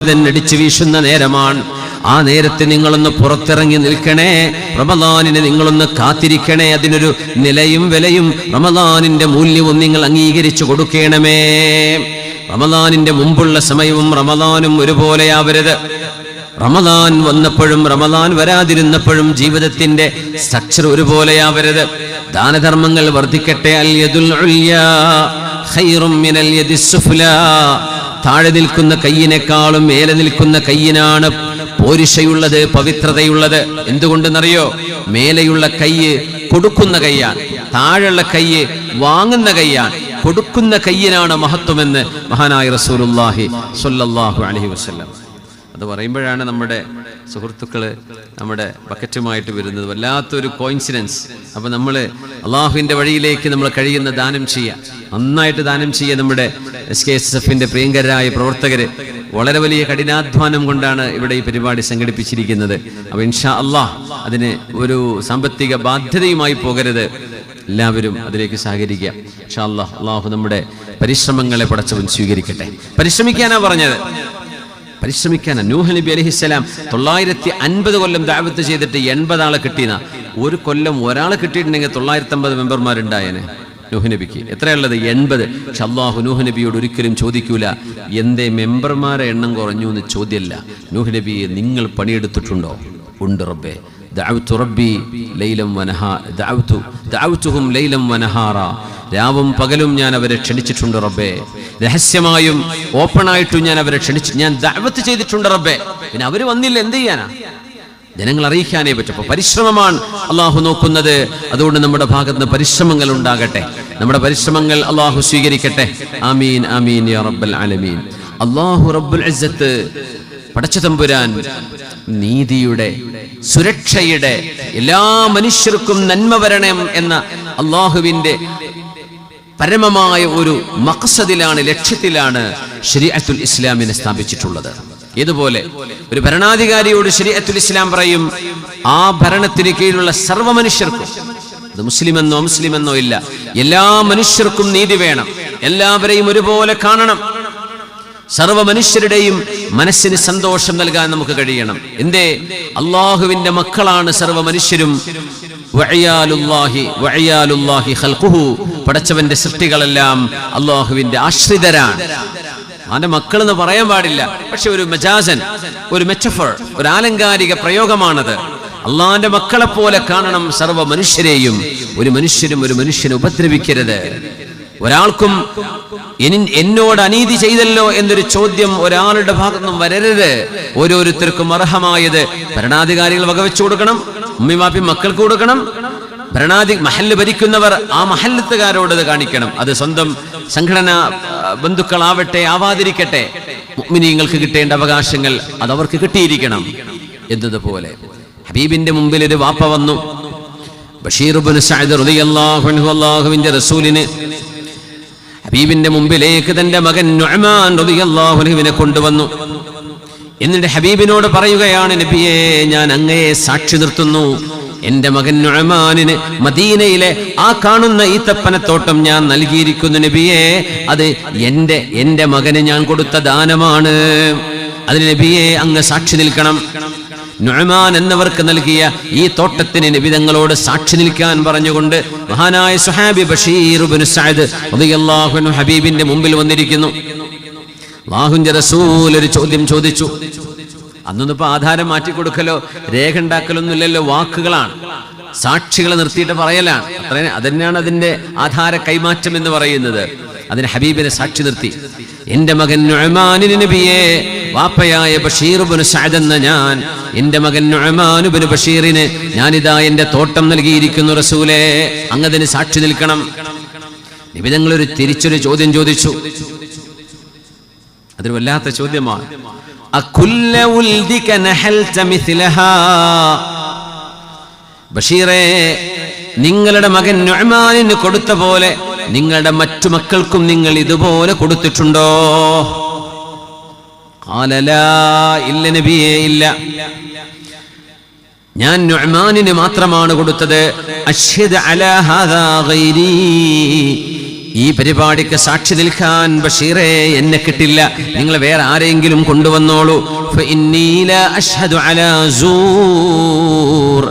അടിച്ചു വീശുന്ന നേരമാണ്. ആ നേരത്തെ നിങ്ങളൊന്ന് പുറത്തിറങ്ങി നിൽക്കണേ. റമദാനിനെ നിങ്ങളൊന്ന് കാത്തിരിക്കണേ. അതിനൊരു നിലയും വിലയും റമദാനിന്റെ മൂല്യവും നിങ്ങൾ അംഗീകരിച്ചു കൊടുക്കണമേ. റമദാനിന്റെ മുമ്പുള്ള സമയവും റമദാനും ഒരുപോലെയാവരുത്. റമദാൻ വന്നപ്പോഴും റമദാൻ വരാതിരുന്നപ്പോഴും ജീവിതത്തിന്റെ സ്ട്രക്ചർ ഒരുപോലെയാവരുത്. ദാനധർമ്മങ്ങൾ വർദ്ധിക്കട്ടെ. അൽ യദുൽ ഉൽയാ ഖൈറും മിനൽ യദിസ് സുഫ്ലാ. താഴെ നിൽക്കുന്ന കയ്യിനേക്കാളും മേലെ നിൽക്കുന്ന കയ്യിനാണ് പോരിശയുള്ളത്, പവിത്രതയുള്ളത്. എന്തുകൊണ്ടെന്നറിയോ? മേലെയുള്ള കയ്യ് കൊടുക്കുന്ന കയ്യാണ്, താഴെയുള്ള കയ്യ് വാങ്ങുന്ന കയ്യാണ്. കൊടുക്കുന്ന കയ്യിനാണ് മഹത്വമെന്ന് മഹാനായ റസൂലുള്ളാഹി സ്വല്ലല്ലാഹു അലൈഹി വസല്ലം. അത് പറയുമ്പോഴാണ് നമ്മുടെ സുഹൃത്തുക്കള് നമ്മുടെ ബക്കറ്റുമായിട്ട് വരുന്നത്. വല്ലാത്തൊരു കോയിൻസിഡൻസ്. അപ്പൊ നമ്മൾ അള്ളാഹുവിന്റെ വഴിയിലേക്ക് നമ്മൾ കഴിയുന്ന ദാനം ചെയ്യുക, നന്നായിട്ട് ദാനം ചെയ്യുക. നമ്മുടെ SKSF-ന്റെ പ്രിയങ്കരായ പ്രവർത്തകര് വളരെ വലിയ കഠിനാധ്വാനം കൊണ്ടാണ് ഇവിടെ ഈ പരിപാടി സംഘടിപ്പിച്ചിരിക്കുന്നത്. അപ്പൊ ഇൻഷാ അള്ളാഹ് അതിന് ഒരു സാമ്പത്തിക ബാധ്യതയുമായി പോകരുത്. എല്ലാവരും അതിലേക്ക് സഹകരിക്കുക. ഇൻഷാ അള്ളാഹ്. അള്ളാഹു നമ്മുടെ പരിശ്രമങ്ങളെ പടച്ചവൻ സ്വീകരിക്കട്ടെ. പരിശ്രമിക്കാനാ പറഞ്ഞത്, പരിശ്രമിക്കാനാ. നൂഹ് നബി അലൈഹിസ്സലാം 950 കൊല്ലം ദഅവത്ത് ചെയ്തിട്ട് 80 ആളെ കിട്ടിയെന്ന. ഒരു കൊല്ലം ഒരാളെ കിട്ടിയിട്ടുണ്ടെങ്കിൽ 950 മെമ്പർമാരുണ്ടായേനെ. നൂഹ് നബിക്ക് എത്രയുള്ളത്? 80. പക്ഷെ അല്ലാഹു നൂഹ് നബിയോട് ഒരിക്കലും ചോദിക്കൂല എന്തേ മെമ്പർമാരെ എണ്ണം കുറഞ്ഞു എന്ന് ചോദ്യമല്ല. നൂഹ് നബിയെ നിങ്ങൾ പണിയെടുത്തിട്ടുണ്ടോ? ഉണ്ട് റബ്ബേ. ദഅവ്തു റബ്ബി ലൈലം വനഹാ ദഅവ്തുഹും ലൈലം വനഹാറ. രാവും പകലും ഞാൻ അവരെ ക്ഷണിച്ചിട്ടുണ്ട് റബ്ബേ. രഹസ്യമായും ഓപ്പണായിട്ടും ഞാൻ അവരെ ക്ഷണിച്ചു, ഞാൻ ദഅവത്ത് ചെയ്തിട്ടുണ്ട് റബ്ബേ. പിന്നെ അവര് വന്നില്ല, എന്ത് ചെയ്യാനാ? ജനങ്ങൾ അറിയിക്കാനേ പറ്റും. അപ്പോൾ പരിശ്രമമാണ് അള്ളാഹു നോക്കുന്നത്. അതുകൊണ്ട് നമ്മുടെ ഭാഗത്ത് നിന്ന് പരിശ്രമങ്ങൾ ഉണ്ടാകട്ടെ. നമ്മുടെ പരിശ്രമങ്ങൾ അള്ളാഹു സ്വീകരിക്കട്ടെ. ആമീൻ ആമീൻ യാ റബ്ബൽ ആലമീൻ. അള്ളാഹു റബ്ബുൽ ഇസ്സത്ത് പടച്ച തമ്പുരാൻ നീതിയുടെ, സുരക്ഷയുടെ, എല്ലാ മനുഷ്യർക്കും നന്മ വരണം എന്ന അള്ളാഹുവിന്റെ പരമമായ ഒരു മഖ്സദിലാണ്, ലക്ഷ്യത്തിലാണ് ശരീഅത്തുൽ ഇസ്ലാമിനെ സ്ഥാപിച്ചിട്ടുള്ളത്. ഇതുപോലെ ഒരു ഭരണാധികാരിയോട് ശരീഅത്തുൽ ഇസ്ലാം പറയും, ആ ഭരണത്തിന് കീഴിലുള്ള സർവ്വ മനുഷ്യർക്കും, അത് മുസ്ലിമെന്നോ മുസ്ലിമെന്നോ ഇല്ല, എല്ലാ മനുഷ്യർക്കും നീതി വേണം, എല്ലാവരെയും ഒരുപോലെ കാണണം. സർവ്വ മനുഷ്യരുടെയും മനസ്സിന് സന്തോഷം നൽകാൻ നമുക്ക് കഴിയണം. എന്തേ? അള്ളാഹുവിന്റെ മക്കളാണ് സർവ്വ മനുഷ്യരും. പടച്ചവന്റെ സൃഷ്ടികളെല്ലാം അള്ളാഹുവിന്റെ ആശ്രിതരാണ്. അവന്റെ മക്കൾ എന്ന് പറയാൻ പാടില്ല, പക്ഷെ ഒരു മജാസൻ, ഒരു മെറ്റഫർ, ഒരു ആലങ്കാരിക പ്രയോഗമാണത്. അള്ളാഹിന്റെ മക്കളെ പോലെ കാണണം സർവ്വ മനുഷ്യരെയും. ഒരു മനുഷ്യനും ഒരു മനുഷ്യനെ ഉപദ്രവിക്കരുത്. ഒരാൾക്കും എന്നോട് അനീതി ചെയ്തല്ലോ എന്നൊരു ചോദ്യം ഒരാളുടെ ഭാഗത്തുനിന്നും വരരുത്. ഓരോരുത്തർക്കും അർഹമായത് ഭരണാധികാരികൾ വകവെച്ചു കൊടുക്കണം, ഉമ്മിമാപ്പി മക്കൾക്ക് കൊടുക്കണം. മഹല്ല് ഭരിക്കുന്നവർ ആ മഹല്ലത്തുകാരോട് അത് കാണിക്കണം. അത് സ്വന്തം സംഘടനാ ബന്ധുക്കളാവട്ടെ ആവാതിരിക്കട്ടെ, മുഅ്മിനീങ്ങൾക്ക് കിട്ടേണ്ട അവകാശങ്ങൾ അതവർക്ക് കിട്ടിയിരിക്കണം. എന്നതുപോലെ ഹബീബിന്റെ മുമ്പിൽ ഒരു വാപ്പ വന്നു. ബഷീർ ഇബ്നു സഅദ് റളിയല്ലാഹു അൻഹു അല്ലാഹുവിന്റെ റസൂലിന് ഹബീബിന്റെ മുമ്പിലേക്ക് തന്റെ മകൻ നുഅ്മാൻ റളിയല്ലാഹു അൻഹുവിനെ കൊണ്ടുവന്നു. എന്നിട്ട് ഹബീബിനോട് പറയുകയാണ്, നബിയേ, ഞാൻ അങ്ങയെ സാക്ഷി നിർത്തുന്നു, എന്റെ മകൻ നുഅ്മാനിന് മദീനയിലെ ആ കാണുന്ന ഈത്തപ്പനത്തോട്ടം ഞാൻ നൽകിയിരിക്കുന്നു നബിയേ. അത് എന്റെ മകന് ഞാൻ കൊടുത്ത ദാനമാണ്. അതിന് നബിയെ അങ്ങ് സാക്ഷി നിൽക്കണം. നുഅ്മാൻ എന്നവർക്ക് നൽകിയ ഈ തോട്ടത്തിന് നബി തങ്ങളോട് സാക്ഷി നിൽക്കാൻ പറഞ്ഞുകൊണ്ട് മഹാനായ സ്വഹാബി ബഷീർ ഇബ്നു സഅദ് റളിയല്ലാഹു അൻഹു ഹബീബിന്റെ മുമ്പിൽ വന്നിരിക്കുന്നു. അല്ലാഹുവിന്റെ റസൂൽ ഒരു ചോദ്യം ചോദിച്ചു. അന്നൊന്നും ഇപ്പൊ ആധാരം മാറ്റി കൊടുക്കലോ രേഖ ഉണ്ടാക്കലൊന്നും ഇല്ലല്ലോ, വാക്കുകളാണ്. സാക്ഷികളെ നിർത്തിയിട്ട് പറയലാണ്. അതന്നെയാണ് അതിന്റെ ആധാര കൈമാറ്റം എന്ന് പറയുന്നത്. അതിന് ഹബീബിനെ സാക്ഷി നിർത്തി. എന്റെ മകൻ നുഅ്മാനിന് നബിയെ, വാപ്പയായ ബഷീർ ഇബ്നു സഅദ് എന്ന ഞാൻ എന്റെ മകൻ നുഅ്മാൻ ഇബ്നു ബഷീറിന് ഞാനിതാ എന്റെ തോട്ടം നൽകിയിരിക്കുന്നു റസൂലേ, അങ്ങതിന് സാക്ഷി നിൽക്കണം. നബി തങ്ങൾ ഒരു തിരിച്ചൊരു ചോദ്യം ചോദിച്ചു. അതൊരു വല്ലാത്ത ചോദ്യമാണ്. അകുല്ല ഉൽദിക നഹൽത മിസ്ലഹാ. ബഷീറേ, നിങ്ങളുടെ മകൻ നുഅ്മാനിന് കൊടുത്ത പോലെ നിങ്ങളുടെ മറ്റു മക്കൾക്കും നിങ്ങൾ ഇതുപോലെ കൊടുത്തിട്ടുണ്ടോ? ഖാല ലാ, ഇല്ല നബിയേ, ഇല്ല. ഞാൻ നുഅ്മാനിന് മാത്രമാണ് കൊടുത്തത്. അശ്ഹദ് അലാ ഹാദാ ഗൈരി, ഈ പരിപാടിക്ക് സാക്ഷി നിൽക്കാൻ ബഷീറേ എന്നെ കിട്ടില്ല, നിങ്ങൾ വേറെ ആരെങ്കിലും കൊണ്ടുവന്നോളൂ. ഫഇന്നീ ലാ അശ്ഹദു അലാ സൂർ,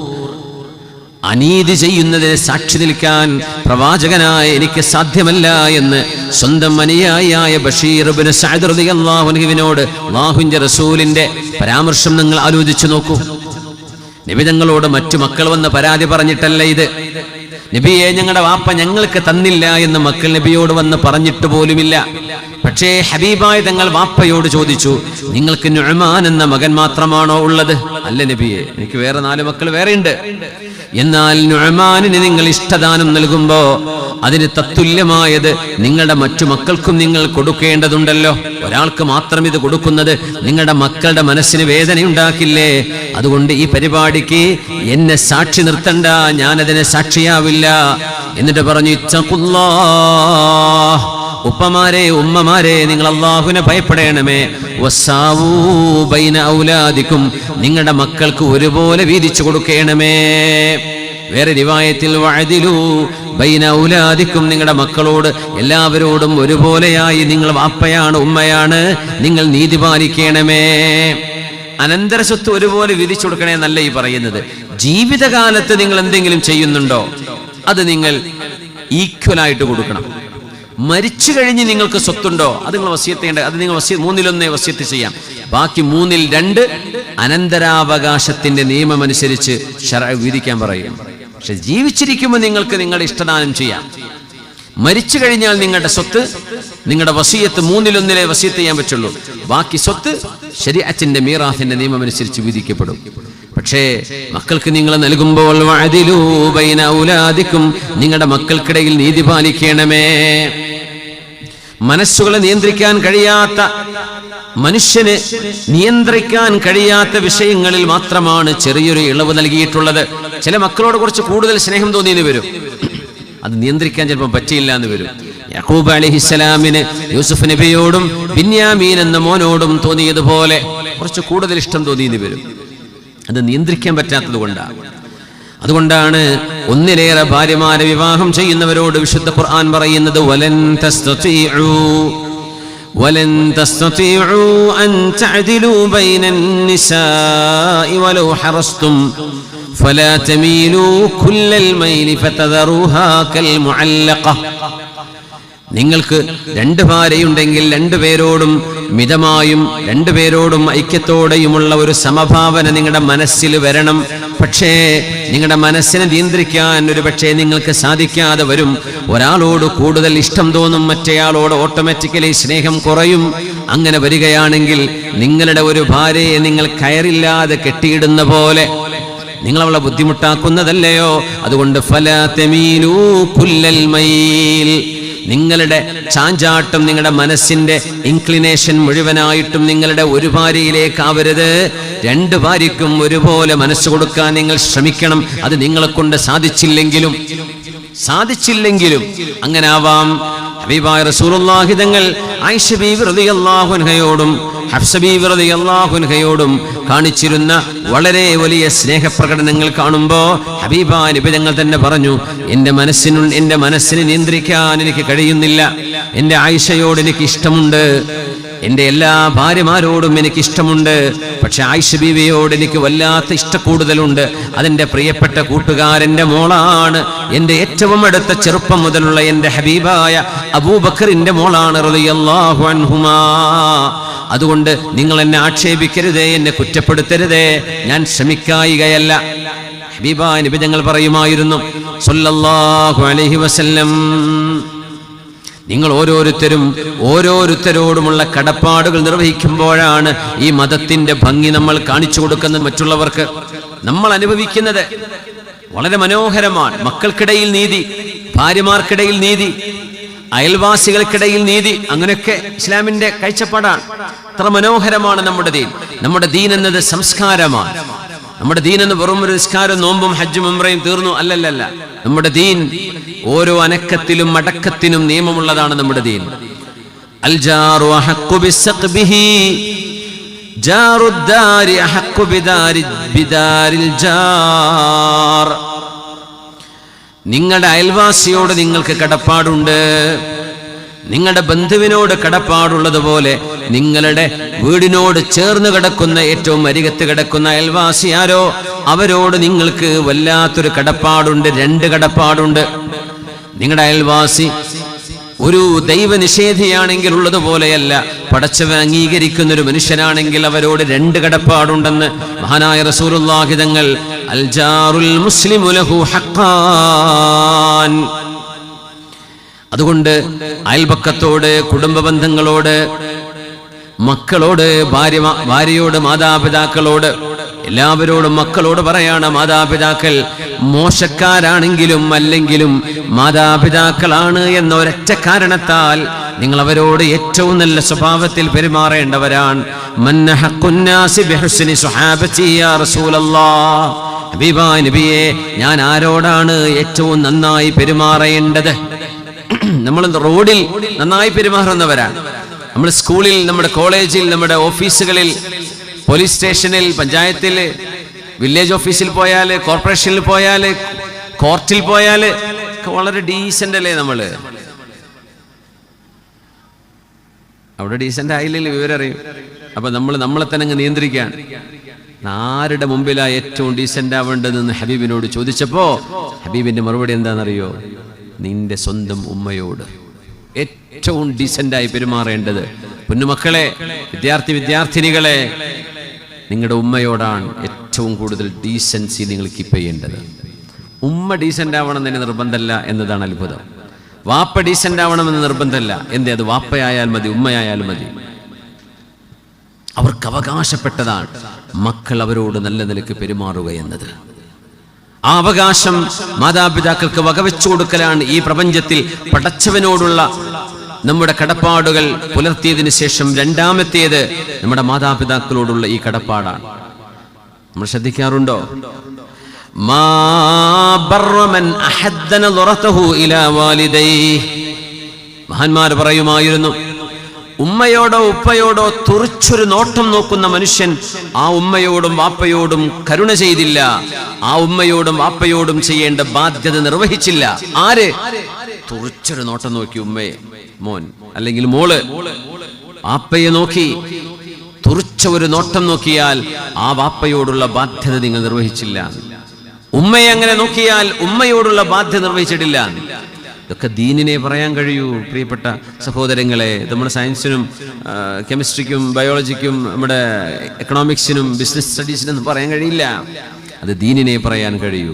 അനീതി ചെയ്യുന്നതിന് സാക്ഷി നിൽക്കാൻ പ്രവാചകനായ എനിക്ക് സാധ്യമല്ല എന്ന് സ്വന്തം അനുയായിയായ ബഷീർ ഇബ്നു സഅദ് റളിയല്ലാഹു അൻഹുവിനോട് അല്ലാഹുവിന്റെ റസൂലിന്റെ പരാമർശം നിങ്ങൾ ആലോചിച്ചു നോക്കൂ. നബി തങ്ങളോട് മറ്റു മക്കൾ വന്ന് പരാതി പറഞ്ഞിട്ടല്ല ഇത്. നബിയെ, ഞങ്ങളുടെ വാപ്പ ഞങ്ങൾക്ക് തന്നില്ല എന്ന് മക്കൾ നബിയോട് വന്ന് പറഞ്ഞിട്ട് പോലുമില്ല. പക്ഷേ ഹബീബായ തങ്ങൾ വാപ്പയോട് ചോദിച്ചു, നിങ്ങൾക്ക് നുഅ്മാൻ എന്ന മകൻ മാത്രമാണോ ഉള്ളത്? അല്ല നബിയെ, എനിക്ക് വേറെ 4 മക്കൾ വേറെയുണ്ട്. എന്നാൽ നുഅ്മാനിന് നിങ്ങൾ ഇഷ്ടദാനം നൽകുമ്പോ അതിന് തത്തുല്യമായത് നിങ്ങളുടെ മറ്റു മക്കൾക്കും നിങ്ങൾ കൊടുക്കേണ്ടതുണ്ടല്ലോ. ഒരാൾക്ക് മാത്രം ഇത് കൊടുക്കുന്നത് നിങ്ങളുടെ മക്കളുടെ മനസ്സിന് വേദനയുണ്ടാക്കില്ലേ? അതുകൊണ്ട് ഈ പരിപാടിക്ക് എന്നെ സാക്ഷി നിർത്തണ്ട, ഞാനതിനെ സാക്ഷിയാവില്ല. എന്നിട്ട് പറഞ്ഞു, ഇത്തഖുല്ലാഹ്, ഉപ്പമാരെ ഉമ്മമാരെ നിങ്ങൾ അല്ലാഹുവിനെ ഭയപ്പെടണമേ. വസാവൂ ബൈന ഔലാദിക്കും, നിങ്ങളുടെ മക്കൾക്ക് ഒരുപോലെ വീതിച്ചു കൊടുക്കണമേ. വേറെ റിവായത്തിൽ വഅദിലു ബൈന ഔലാദിക്കും, നിങ്ങളുടെ മക്കളോട് എല്ലാവരോടും ഒരുപോലെയായി, നിങ്ങൾ വാപ്പയാണ് ഉമ്മയാണ്, നിങ്ങൾ നീതി പാലിക്കണമേ. അനന്തര സ്വത്ത് ഒരുപോലെ വിധിച്ചു കൊടുക്കണേ എന്നല്ല ഈ പറയുന്നത്. ജീവിതകാലത്ത് നിങ്ങൾ എന്തെങ്കിലും ചെയ്യുന്നുണ്ടോ അത് നിങ്ങൾ ഈക്വലായിട്ട് കൊടുക്കണം. മരിച്ചു കഴിഞ്ഞ് നിങ്ങൾക്ക് സ്വത്തുണ്ടോ അത് നിങ്ങൾ വസിയത്ത് ചെയ്യേണ്ട, അത് നിങ്ങൾ 3-1 വസിയത്ത് ചെയ്യാം. ബാക്കി 2 അനന്തരാവകാശത്തിന്റെ നിയമമനുസരിച്ച് ശർഅ് വിധിക്കാൻ പറയും. പക്ഷെ ജീവിച്ചിരിക്കുമ്പോൾ നിങ്ങൾക്ക് നിങ്ങളുടെ ഇഷ്ടദാനം ചെയ്യാം. മരിച്ചു കഴിഞ്ഞാൽ നിങ്ങളുടെ സ്വത്ത്, നിങ്ങളുടെ വസിയത്ത് 3-1 വസിയത്ത് ചെയ്യാൻ പറ്റുള്ളൂ. ബാക്കി സ്വത്ത് ശരീഅത്തിന്റെ മീറാത്തിന്റെ നിയമമനുസരിച്ച് വിധിക്കപ്പെടും. പക്ഷേ മക്കൾക്ക് നിങ്ങൾ നൽകുമ്പോൾ വഅദിലു ബൈന ഔലാദിക്കും, നിങ്ങളുടെ മക്കൾക്കിടയിൽ നീതി പാലിക്കണമേ. മനസ്സുകളെ നിയന്ത്രിക്കാൻ കഴിയാത്ത, മനുഷ്യന് നിയന്ത്രിക്കാൻ കഴിയാത്ത വിഷയങ്ങളിൽ മാത്രമാണ് ചെറിയൊരു ഇളവ് നൽകിയിട്ടുള്ളത്. ചില മക്കളോട് കുറച്ച് കൂടുതൽ സ്നേഹം തോന്നിയെന്ന് വരും, അത് നിയന്ത്രിക്കാൻ ചിലപ്പോൾ പറ്റിയില്ല എന്ന് വരും. യാക്കൂബ് അലൈഹിസ്സലാമിന് യൂസുഫ് നബിയോടും ബിന്യാമീൻ എന്ന മോനോടും തോന്നിയതുപോലെ കുറച്ച് കൂടുതൽ ഇഷ്ടം തോന്നിയെന്ന് വരും. അത് നിയന്ത്രിക്കാൻ പറ്റാത്തത് കൊണ്ടാണ്. അതുകൊണ്ടാണ് 1-ലേറെ ഭാര്യമാരെ വിവാഹം ചെയ്യുന്നവരോട് വിശുദ്ധ ഖുർആൻ പറയുന്നത്, വലൻ തസ്തതിഉ അൻ തഅദിലു ബൈനൻ നിസാഇ വലൗ ഹറസ്തും ഫലാ തമീലു കുല്ലൽ മൈലി ഫതദറുഹാ കൽ മുഅല്ലഖ. നിങ്ങൾക്ക് 2 ഭാര്യയുണ്ടെങ്കിൽ 2 പേരോടും മിതമായും 2 പേരോടും ഐക്യത്തോടെയുമുള്ള ഒരു സമഭാവന നിങ്ങളുടെ മനസ്സിൽ വരണം. പക്ഷേ നിങ്ങളുടെ മനസ്സിനെ നിയന്ത്രിക്കാൻ ഒരു പക്ഷേ നിങ്ങൾക്ക് സാധിക്കാതെ വരും. ഒരാളോട് കൂടുതൽ ഇഷ്ടം തോന്നും, മറ്റേയാളോട് ഓട്ടോമാറ്റിക്കലി സ്നേഹം കുറയും. അങ്ങനെ വരികയാണെങ്കിൽ നിങ്ങളുടെ ഒരു ഭാര്യയെ നിങ്ങൾ കയറില്ലാതെ കെട്ടിയിടുന്ന പോലെ നിങ്ങൾ അവളെ ബുദ്ധിമുട്ടാക്കുന്നതല്ലയോ? അതുകൊണ്ട് ഫലാ തമീലു കുല്ലൽ മൈൽ, നിങ്ങളുടെ ചാഞ്ചാട്ടം, നിങ്ങളുടെ മനസ്സിന്റെ ഇൻക്ലിനേഷൻ മുഴുവനായിട്ടും നിങ്ങളുടെ ഒരു ഭാര്യയിലേക്കാവരുത്. 2 ഭാര്യയ്ക്കും ഒരുപോലെ മനസ്സ് കൊടുക്കാൻ നിങ്ങൾ ശ്രമിക്കണം. അത് നിങ്ങളെ കൊണ്ട് സാധിച്ചില്ലെങ്കിലും അങ്ങനെ ആവാം. ഹബീബായ റസൂലുള്ളാഹി തങ്ങൾ ആയിഷ ബീവി റളിയല്ലാഹു അൻഹയോടും ഹഫ്സ ബീവി റളിയല്ലാഹു അൻഹയോടും കാണിച്ചിരുന്ന വളരെ വലിയ സ്നേഹപ്രകടനങ്ങൾ കാണുമ്പോൾ ഹബീബായ നബി തങ്ങൾ തന്നെ പറഞ്ഞു, എൻ്റെ മനസ്സിനെ നിയന്ത്രിക്കാൻ എനിക്ക് കഴിയുന്നില്ല. എൻ്റെ ആയിഷയോട് എനിക്ക് ഇഷ്ടമുണ്ട്, എൻ്റെ എല്ലാ ഭാര്യമാരോടും എനിക്ക് ഇഷ്ടമുണ്ട്. പക്ഷെ ആയിഷ ബീവിയോട് എനിക്ക് വല്ലാത്ത ഇഷ്ടക്കൂടുതലുണ്ട്. അതെൻ്റെ പ്രിയപ്പെട്ട കൂട്ടുകാരൻ്റെ മോളാണ്, എൻ്റെ ഏറ്റവും അടുത്ത ചെറുപ്പം മുതലുള്ള എൻ്റെ ഹബീബായ അബൂബക്കറിന്റെ മോളാണ് റളിയല്ലാഹു അൻഹുമാ. അതുകൊണ്ട് നിങ്ങൾ എന്നെ ആക്ഷേപിക്കരുതേ, എന്നെ കുറ്റപ്പെടുത്തരുതേ, ഞാൻ ശ്രമിക്കായികയല്ല. ഹബീബായ നബി തങ്ങൾ പറയുമായിരുന്നു സല്ലല്ലാഹു അലൈഹി വസല്ലം, നിങ്ങൾ ഓരോരുത്തരോടുമുള്ള കടപ്പാടുകൾ നിർവഹിക്കുമ്പോഴാണ് ഈ മതത്തിന്റെ ഭംഗി നമ്മൾ കാണിച്ചു കൊടുക്കുന്നത് മറ്റുള്ളവർക്ക്. നമ്മൾ അനുഭവിക്കുന്നത് വളരെ മനോഹരമാണ്. മക്കൾക്കിടയിൽ നീതി, ഭാര്യമാർക്കിടയിൽ നീതി, അയൽവാസികൾക്കിടയിൽ നീതി, അങ്ങനെയൊക്കെ ഇസ്ലാമിന്റെ കാഴ്ചപ്പാടാണ്. അത്ര മനോഹരമാണ് നമ്മുടെ ദീൻ. നമ്മുടെ ദീൻ എന്നത് സംസ്കാരമാണ്. നമ്മുടെ ദീൻ എന്ന് വെറും ഒരു നിസ്കാരം, നോമ്പും ഹജ്ജും ഉംറയും തീർന്നു അല്ലല്ല. നമ്മുടെ ദീൻ ഓരോ അനക്കത്തിലും അടക്കത്തിനും നിയമമുള്ളതാണ് നമ്മുടെ ദീൻ. അൽ ജാറു അഹഖു ബിസ്സഖ്ബിഹി ജാറുദ്ദാരി അഹഖു ബിദാരിൽ ജാർ. നിങ്ങളുടെ അയൽവാസിയോട് നിങ്ങൾക്ക് കടപ്പാടുണ്ട്. നിങ്ങളുടെ ബന്ധുവിനോട് കടപ്പാടുള്ളതുപോലെ നിങ്ങളുടെ വീടിനോട് ചേർന്ന് കിടക്കുന്ന ഏറ്റവും അരികത്ത് കിടക്കുന്ന അയൽവാസി ആരോ അവരോട് നിങ്ങൾക്ക് വല്ലാത്തൊരു കടപ്പാടുണ്ട്. 2 കടപ്പാടുണ്ട്. നിങ്ങളുടെ അയൽവാസി ഒരു ദൈവനിഷേധിയാണെങ്കിൽ ഉള്ളതുപോലെയല്ല, പടച്ചവൻ അംഗീകരിക്കുന്ന ഒരു മനുഷ്യനാണെങ്കിൽ അവരോട് 2 കടപ്പാടുണ്ടെന്ന് മഹാനായ റസൂലുള്ളാഹി തങ്ങൾ അൽ ജാറുൽ മുസ്ലിമു ലഹു ഹഖ്ഖാൻ. അതുകൊണ്ട് അയൽപക്കത്തോട്, കുടുംബ ബന്ധങ്ങളോട്, മക്കളോട്, ഭാര്യയോട്, മാതാപിതാക്കളോട്, എല്ലാവരോടും മക്കളോട് പറയാണ്, മാതാപിതാക്കൾ മോശക്കാരാണെങ്കിലും അല്ലെങ്കിലും മാതാപിതാക്കളാണ് എന്ന ഒരൊറ്റ കാരണത്താൽ നിങ്ങൾ അവരോട് ഏറ്റവും നല്ല സ്വഭാവത്തിൽ പെരുമാറേണ്ടവരാണ്. ഹബീബായ നബിയെ, ഞാൻ ആരോടാണ് ഏറ്റവും നന്നായി പെരുമാറേണ്ടത്? നമ്മൾ റോഡിൽ നന്നായി പെരുമാറുന്നവരാണ്. നമ്മൾ സ്കൂളിൽ, നമ്മുടെ കോളേജിൽ, നമ്മുടെ ഓഫീസുകളിൽ, പോലീസ് സ്റ്റേഷനിൽ, പഞ്ചായത്തിൽ, വില്ലേജ് ഓഫീസിൽ പോയാൽ, കോർപ്പറേഷനിൽ പോയാൽ, കോർട്ടിൽ പോയാൽ വളരെ ഡീസന്റ് അല്ലേ നമ്മള്? അവിടെ ഡീസന്റ് ആയില്ലെങ്കിൽ വിവരം അറിയും. അപ്പൊ നമ്മളെ തന്നെ അങ്ങ് നിയന്ത്രിക്കാൻ. ആരുടെ മുമ്പിലാ ഏറ്റവും ഡീസന്റ് ആവേണ്ടതെന്ന് ഹബീബിനോട് ചോദിച്ചപ്പോ ഹബീബിന്റെ മറുപടി എന്താണെന്നറിയോ? നിന്റെ സ്വന്തം ഉമ്മയോട് ഏറ്റവും ഡീസന്റായി പെരുമാറേണ്ടത്. പൊന്നുമക്കളെ, വിദ്യാർത്ഥിനികളെ, നിങ്ങളുടെ ഉമ്മയോടാണ് ഏറ്റവും കൂടുതൽ ഡീസൻസി നിങ്ങൾ കീപ്പ് ചെയ്യേണ്ടത്. ഉമ്മ ഡീസന്റ് ആവണം എന്ന് നിർബന്ധമല്ല എന്നതാണ് അത്ഭുതം. വാപ്പ ഡീസന്റ് ആവണമെന്ന് നിർബന്ധമല്ല. എന്തേ? അത് വാപ്പയായാൽ മതി, ഉമ്മയായാലും മതി. അവർക്ക് അവകാശപ്പെട്ടതാണ് മക്കൾ അവരോട് നല്ല നിലയ്ക്ക് പെരുമാറുക എന്നത്. ആ അവകാശം മാതാപിതാക്കൾക്ക് വകവെച്ചു കൊടുക്കലാണ് ഈ പ്രപഞ്ചത്തിൽ പടച്ചവനോടുള്ള നമ്മുടെ കടപ്പാടുകൾ പുലർത്തിയതിനു ശേഷം രണ്ടാമത്തേത് നമ്മുടെ മാതാപിതാക്കളോടുള്ള ഈ കടപ്പാടാണ്. നമ്മൾ ശ്രദ്ധിക്കാറുണ്ടോ? മഹാന്മാർ പറയുമായിരുന്നു, ഉമ്മയോടോ ഉപ്പയോടോ തുറിച്ചൊരു നോട്ടം നോക്കുന്ന മനുഷ്യൻ ആ ഉമ്മയോടും വാപ്പയോടും കരുണ ചെയ്തില്ല, ആ ഉമ്മയോടും വാപ്പയോടും ചെയ്യേണ്ട ബാധ്യത നിർവഹിച്ചില്ല. ആര്? തുറിച്ചൊരു നോട്ടം നോക്കി ഉമ്മയെ, മോൻ അല്ലെങ്കിൽ മോള് വാപ്പയെ നോക്കി തുറിച്ച ഒരു നോട്ടം നോക്കിയാൽ ആ വാപ്പയോടുള്ള ബാധ്യത നിങ്ങൾ നിർവഹിച്ചില്ല. ഉമ്മയെ അങ്ങനെ നോക്കിയാൽ ഉമ്മയോടുള്ള ബാധ്യത നിർവഹിച്ചിട്ടില്ല. ഇതൊക്കെ ദീനിനെ പറയാൻ കഴിയൂ. പ്രിയപ്പെട്ട സഹോദരങ്ങളെ, നമ്മുടെ സയൻസിനും കെമിസ്ട്രിക്കും ബയോളജിക്കും നമ്മുടെ എക്കണോമിക്സിനും ബിസിനസ് സ്റ്റഡീസിനും പറയാൻ കഴിയില്ല. അത് ദീനിനെ പറയാൻ കഴിയൂ.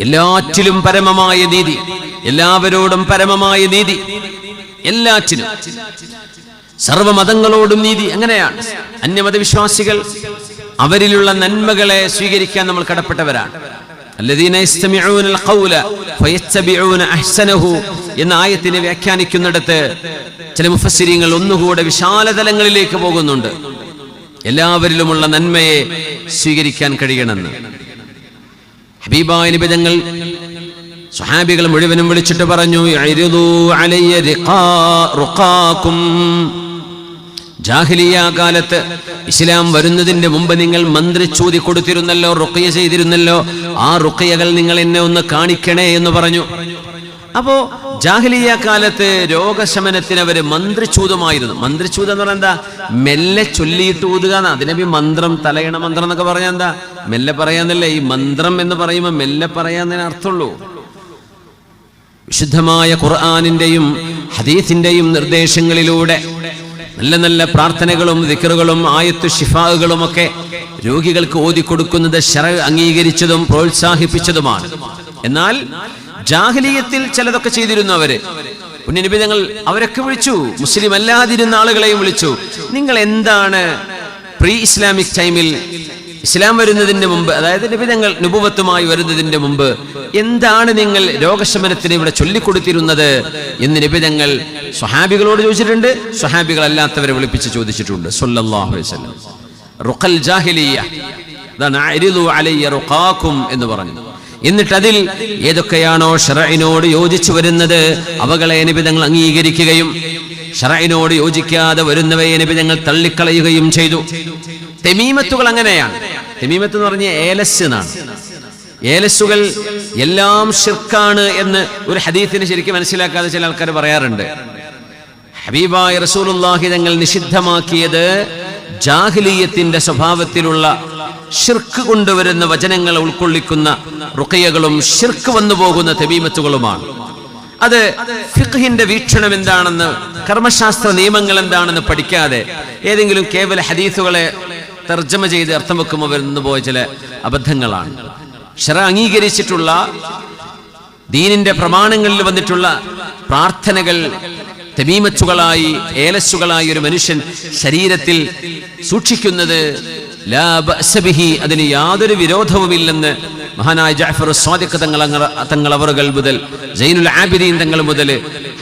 എല്ലാറ്റിലും പരമമായ നീതി, എല്ലാവരോടും പരമമായ നീതി, എല്ലാറ്റിനും സർവമതങ്ങളോടും നീതി. അങ്ങനെയാണ്. അന്യമതവിശ്വാസികൾ അവരിലുള്ള നന്മകളെ സ്വീകരിക്കാൻ നമ്മൾ കടപ്പെട്ടവരാണ്. الذين يستمعون القول فيتبعون احسنه എന്ന ആയത്തിനെ വ്യാഖ്യാനിക്കുന്നിടത്ത് ചില മുഫസ്സിരീങ്ങൾ ഒന്നുകൂടെ വിശാലതലങ്ങളിലേക്ക് പോകുന്നുണ്ട്. എല്ലാവരിലുമുള്ള നന്മയെ സ്വീകരിക്കാൻ കഴിയണമെന്ന്. ഹബീബായ നബി തങ്ങൾ സ്വഹാബികൾ മുഴുവനും വിളിച്ചിട്ട് പറഞ്ഞു, ഇഅ്രിദൂ അലയ്യ റുഖാകും. ജാഹിലിയ കാലത്ത് ഇസ്ലാം വരുന്നതിന്റെ മുമ്പ് നിങ്ങൾ മന്ത്രിച്ചൂതി കൊടുത്തിരുന്നല്ലോ, റുഖിയ ചെയ്തിരുന്നല്ലോ. ആ റുഖിയകൾ നിങ്ങൾ എന്നെ ഒന്ന് കാണിക്കണേ എന്ന് പറഞ്ഞു. അപ്പോ ജാഹിലിയ കാലത്ത് രോഗശമനത്തിന് അവര് മന്ത്രിച്ചൂതുമായിരുന്നു. മന്ത്രിച്ചൂത് എന്ന് പറഞ്ഞാൽ എന്താ? മെല്ലെ ചൊല്ലിയിട്ട് ഊതുക. അതിനബി മന്ത്രം, തലയണ മന്ത്രം എന്നൊക്കെ പറഞ്ഞാൽ എന്താ? മെല്ലെ പറയാന്നല്ലേ. ഈ മന്ത്രം എന്ന് പറയുമ്പോൾ മെല്ലെ പറയാന്നതിന് അർത്ഥമുള്ളൂ. വിശുദ്ധമായ ഖുർആനിന്റെയും ഹദീസിന്റെയും നിർദ്ദേശങ്ങളിലൂടെ നല്ല നല്ല പ്രാർത്ഥനകളും ദിക്റുകളും ആയത്തു ശിഫാകളും ഒക്കെ രോഗികൾക്ക് ഓതിക്കൊടുക്കുന്നത് ശറഅ് അംഗീകരിച്ചതും പ്രോത്സാഹിപ്പിച്ചതുമാണ്. എന്നാൽ ജാഹിലിയത്തിൽ ചിലതൊക്കെ ചെയ്തിരുന്നു അവര്. പുണ്യനബി തങ്ങൾ അവരൊക്കെ വിളിച്ചു, മുസ്ലിം അല്ലാതിരുന്ന ആളുകളെയും വിളിച്ചു. നിങ്ങൾ എന്താണ് പ്രീ ഇസ്ലാമിക് ടൈമിൽ, ഇസ്ലാം വരുന്നതിന്റെ മുമ്പ്, അതായത് നബി തങ്ങൾ നുബുവത്തുമായി വരുന്നതിന്റെ മുമ്പ് എന്താണ് നിങ്ങൾ രോഗശമനത്തിന് ഇവിടെ ചൊല്ലിക്കൊടുത്തിരുന്നത് എന്ന് നബി തങ്ങൾ സ്വഹാബികളോട് ചോദിച്ചിട്ടുണ്ട്. സ്വഹാബികൾ അല്ലാത്തവരെ വിളിപ്പിച്ച് ചോദിച്ചിട്ടുണ്ട്. സ്വല്ലല്ലാഹു അലൈഹി വസല്ലം റുഖൽ ജാഹിലിയ്യ, അതാണ് അരിദു അലയ്യ റുഖാകും എന്ന് പറഞ്ഞു. എന്നിട്ട് അതിൽ ഏതൊക്കെയാണോ ശറഇനോട് യോജിച്ചു വരുന്നത് അവകളെ നബി തങ്ങൾ അംഗീകരിക്കുകയും ശറഇനോട് യോജിക്കാതെ വരുന്നവയെ നബി തങ്ങൾ തള്ളിക്കളയുകയും ചെയ്തു. തെമീമത്തുകൾ അങ്ങനെയാണ്. തെമീമത്ത് എന്ന് പറഞ്ഞ ഏലസ് എന്നാണ്. ഏലസുകൾ എല്ലാം ശിർക്കാണ് എന്ന് ഒരു ഹദീസിനെ ശരിക്കും മനസ്സിലാക്കാതെ ചില ആൾക്കാർ പറയാറുണ്ട്. ഹബീബായ റസൂലുള്ളാഹി തങ്ങൾ നിഷിദ്ധമാക്കിയത് ജാഹിലിയ്യത്തിന്റെ സ്വഭാവത്തിലുള്ള ശിർക്ക് കൊണ്ടുവരുന്ന വചനങ്ങൾ ഉൾക്കൊള്ളിക്കുന്ന റുഖയകളും ശിർക്ക് വന്നു പോകുന്ന തമീമത്തുകളുമാണ്. അത് ഫിഖ്ഹിന്റെ വീക്ഷണം എന്താണെന്ന്, കർമ്മശാസ്ത്ര നിയമങ്ങൾ എന്താണെന്ന് പഠിക്കാതെ ഏതെങ്കിലും കേവല ഹദീസുകളെ തർജ്ജമ ചെയ്ത് അർത്ഥം വെക്കുമ്പോൾ വരുന്നു പോയ ചില അബദ്ധങ്ങളാണ്. ശറ അംഗീകരിച്ചിട്ടുള്ള ദീനിന്റെ പ്രമാണങ്ങളിൽ വന്നിട്ടുള്ള പ്രാർത്ഥനകൾ തമീമത്തുകളായി, ഏലസുകളായി ഒരു മനുഷ്യൻ ശരീരത്തിൽ സൂക്ഷിക്കുന്നത് ലാ ബഅസ ബിഹി, അതിന് യാതൊരു വിരോധവുമില്ലെന്ന് മഹാനായ ജഅഫർ സ്വാദിഖ് തങ്ങൾ അവറുകൾ മുതൽ സൈനുൽ ആബിദീൻ തങ്ങൾ മുതൽ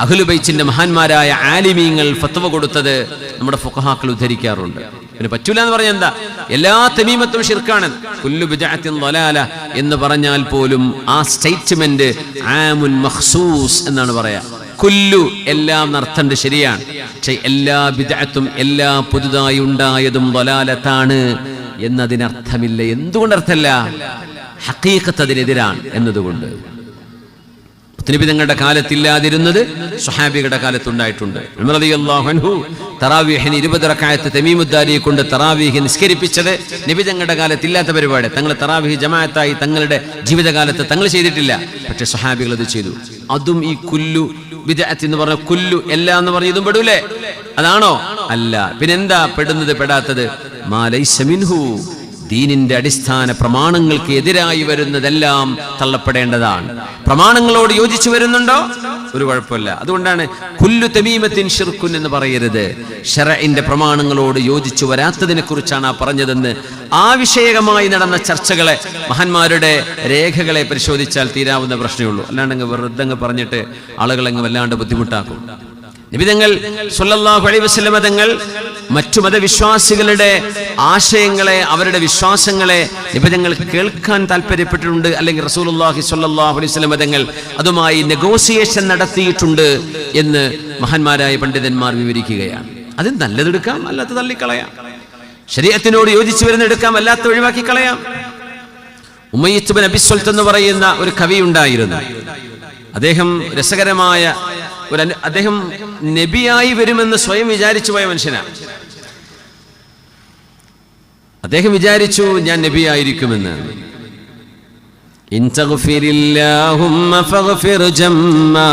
അഹ്ലു ബൈത്തിന്റെ മഹാന്മാരായ ആലിമീങ്ങൾ ഫത്വ കൊടുത്തത് നമ്മുടെ ഫുഖഹാക്കൾ ഉദ്ധരിക്കാറുണ്ട്. പിന്നെ പറ്റൂല എന്ന് പറഞ്ഞാൽ എന്താ? എല്ലാ തമീമത്തും ശിർക്കാണ്. കുല്ലു ബിദ്അത്തിൻ ളലാല എന്ന് പറഞ്ഞാൽ പോലും ആ സ്റ്റേറ്റ്മെന്റ് ആമുൻ മഖ്സൂസ് എന്നാണ് പറയാ. കുല്ലു എല്ലാം അർത്ഥമുണ്ട്, ശരിയാണ്. പക്ഷെ എല്ലാ ബിദ്അത്തും, എല്ലാ പുതുതായി ഉണ്ടായതും ളലാലത്താണ് എന്നതിനർത്ഥമില്ല. എന്തുകൊണ്ട് അർത്ഥമല്ല? ഹഖീഖത്ത് അതിനെതിരാണ് എന്നതുകൊണ്ട്. നബി തങ്ങളുടെ കാലത്തില്ലാതിരുന്നത് സ്വഹാബികളുടെ കാലത്തുണ്ടായിട്ടുണ്ട്. ഉമർ റളിയല്ലാഹു അൻഹു തറാവീഹിന് 20 റക്അത്ത് തമീമുദ്ദാരിയെ കൊണ്ട് തറാവീഹ് നിസ്കരിപ്പിച്ചത് നബി തങ്ങളുടെ കാലത്തില്ലാത്ത പരിപാടി. തങ്ങൾ തറാവീഹ് ജമാഅത്തായി തങ്ങളുടെ ജീവിതകാലത്ത് തങ്ങൾ ചെയ്തിട്ടില്ല. പക്ഷെ സ്വഹാബികൾ അത് ചെയ്തു. അതും ഈ കുല്ലു ബിദ്അത്ത് എന്ന് പറഞ്ഞ കുല്ലു എല്ലാം എന്ന് പറഞ്ഞ ഇതും പെടൂലേ? അതാണോ? അല്ല. പിന്നെന്താ പെടുന്നത്, പെടാത്തത്? മാ ലൈസ മിൻഹു, ദീനിന്റെ അടിസ്ഥാന പ്രമാണങ്ങൾക്ക് എതിരായി വരുന്നതെല്ലാം തള്ളപ്പെടേണ്ടതാണ്. പ്രമാണങ്ങളോട് യോജിച്ചു വരുന്നുണ്ടോ? ഒരു കുഴപ്പമില്ല. അതുകൊണ്ടാണ് കുല്ലു തമീമത്തിൻ ശിർക്കുൻ എന്ന് പറയരുത്. ശറഇന്റെ പ്രമാണങ്ങളോട് യോജിച്ചു വരാത്തതിനെ കുറിച്ചാണ് ആ പറഞ്ഞതെന്ന് ആ വിഷയകമായി നടന്ന ചർച്ചകളെ, മഹാന്മാരുടെ രേഖകളെ പരിശോധിച്ചാൽ തീരാവുന്ന പ്രശ്നമേ ഉള്ളൂ. അല്ലാണ്ട് വെറുതെ പറഞ്ഞിട്ട് ആളുകളങ്ങ് വല്ലാണ്ട് ബുദ്ധിമുട്ടാക്കും. നബി തങ്ങൾ സല്ലല്ലാഹു അലൈഹി വസല്ലം തങ്ങൾ മറ്റു മതവിശ്വാസികളുടെ ആശയങ്ങളെ, അവരുടെ വിശ്വാസങ്ങളെ നബി തങ്ങൾ കേൾക്കാൻ താല്പര്യപ്പെട്ടിട്ടുണ്ട്. അല്ലെങ്കിൽ റസൂലുള്ളാഹി സ്വല്ലല്ലാഹു അലൈഹി വസല്ലം തങ്ങൾ അതുമായി നെഗോസിയേഷൻ നടത്തിയിട്ടുണ്ട് എന്ന് മഹാന്മാരായ പണ്ഡിതന്മാർ വിവരിക്കുകയാണ്. അത് നല്ലതെടുക്കാം, അല്ലാത്ത തള്ളിക്കളയാം. ശരീഅത്തിനോട് യോജിച്ചു വരുന്ന എടുക്കാം, അല്ലാത്ത ഒഴിവാക്കി കളയാം. ഉമയ്യത്ത് ഇബ്നു അബി സ്വൽത്ത് എന്ന് പറയുന്ന ഒരു കവി ഉണ്ടായിരുന്നു. അദ്ദേഹം രസകരമായ അദ്ദേഹം നബിയായി വരുമെന്ന് സ്വയം വിചാരിച്ചു പോയ മനുഷ്യനാണ്. അദ്ദേഹം വിചാരിച്ചു ഞാൻ നബിയായിരിക്കുമെന്ന്. ഇൻ തഗ്ഫിരില്ലാഹുമ്മ ഫഗ്ഫിർ ജമ്മാ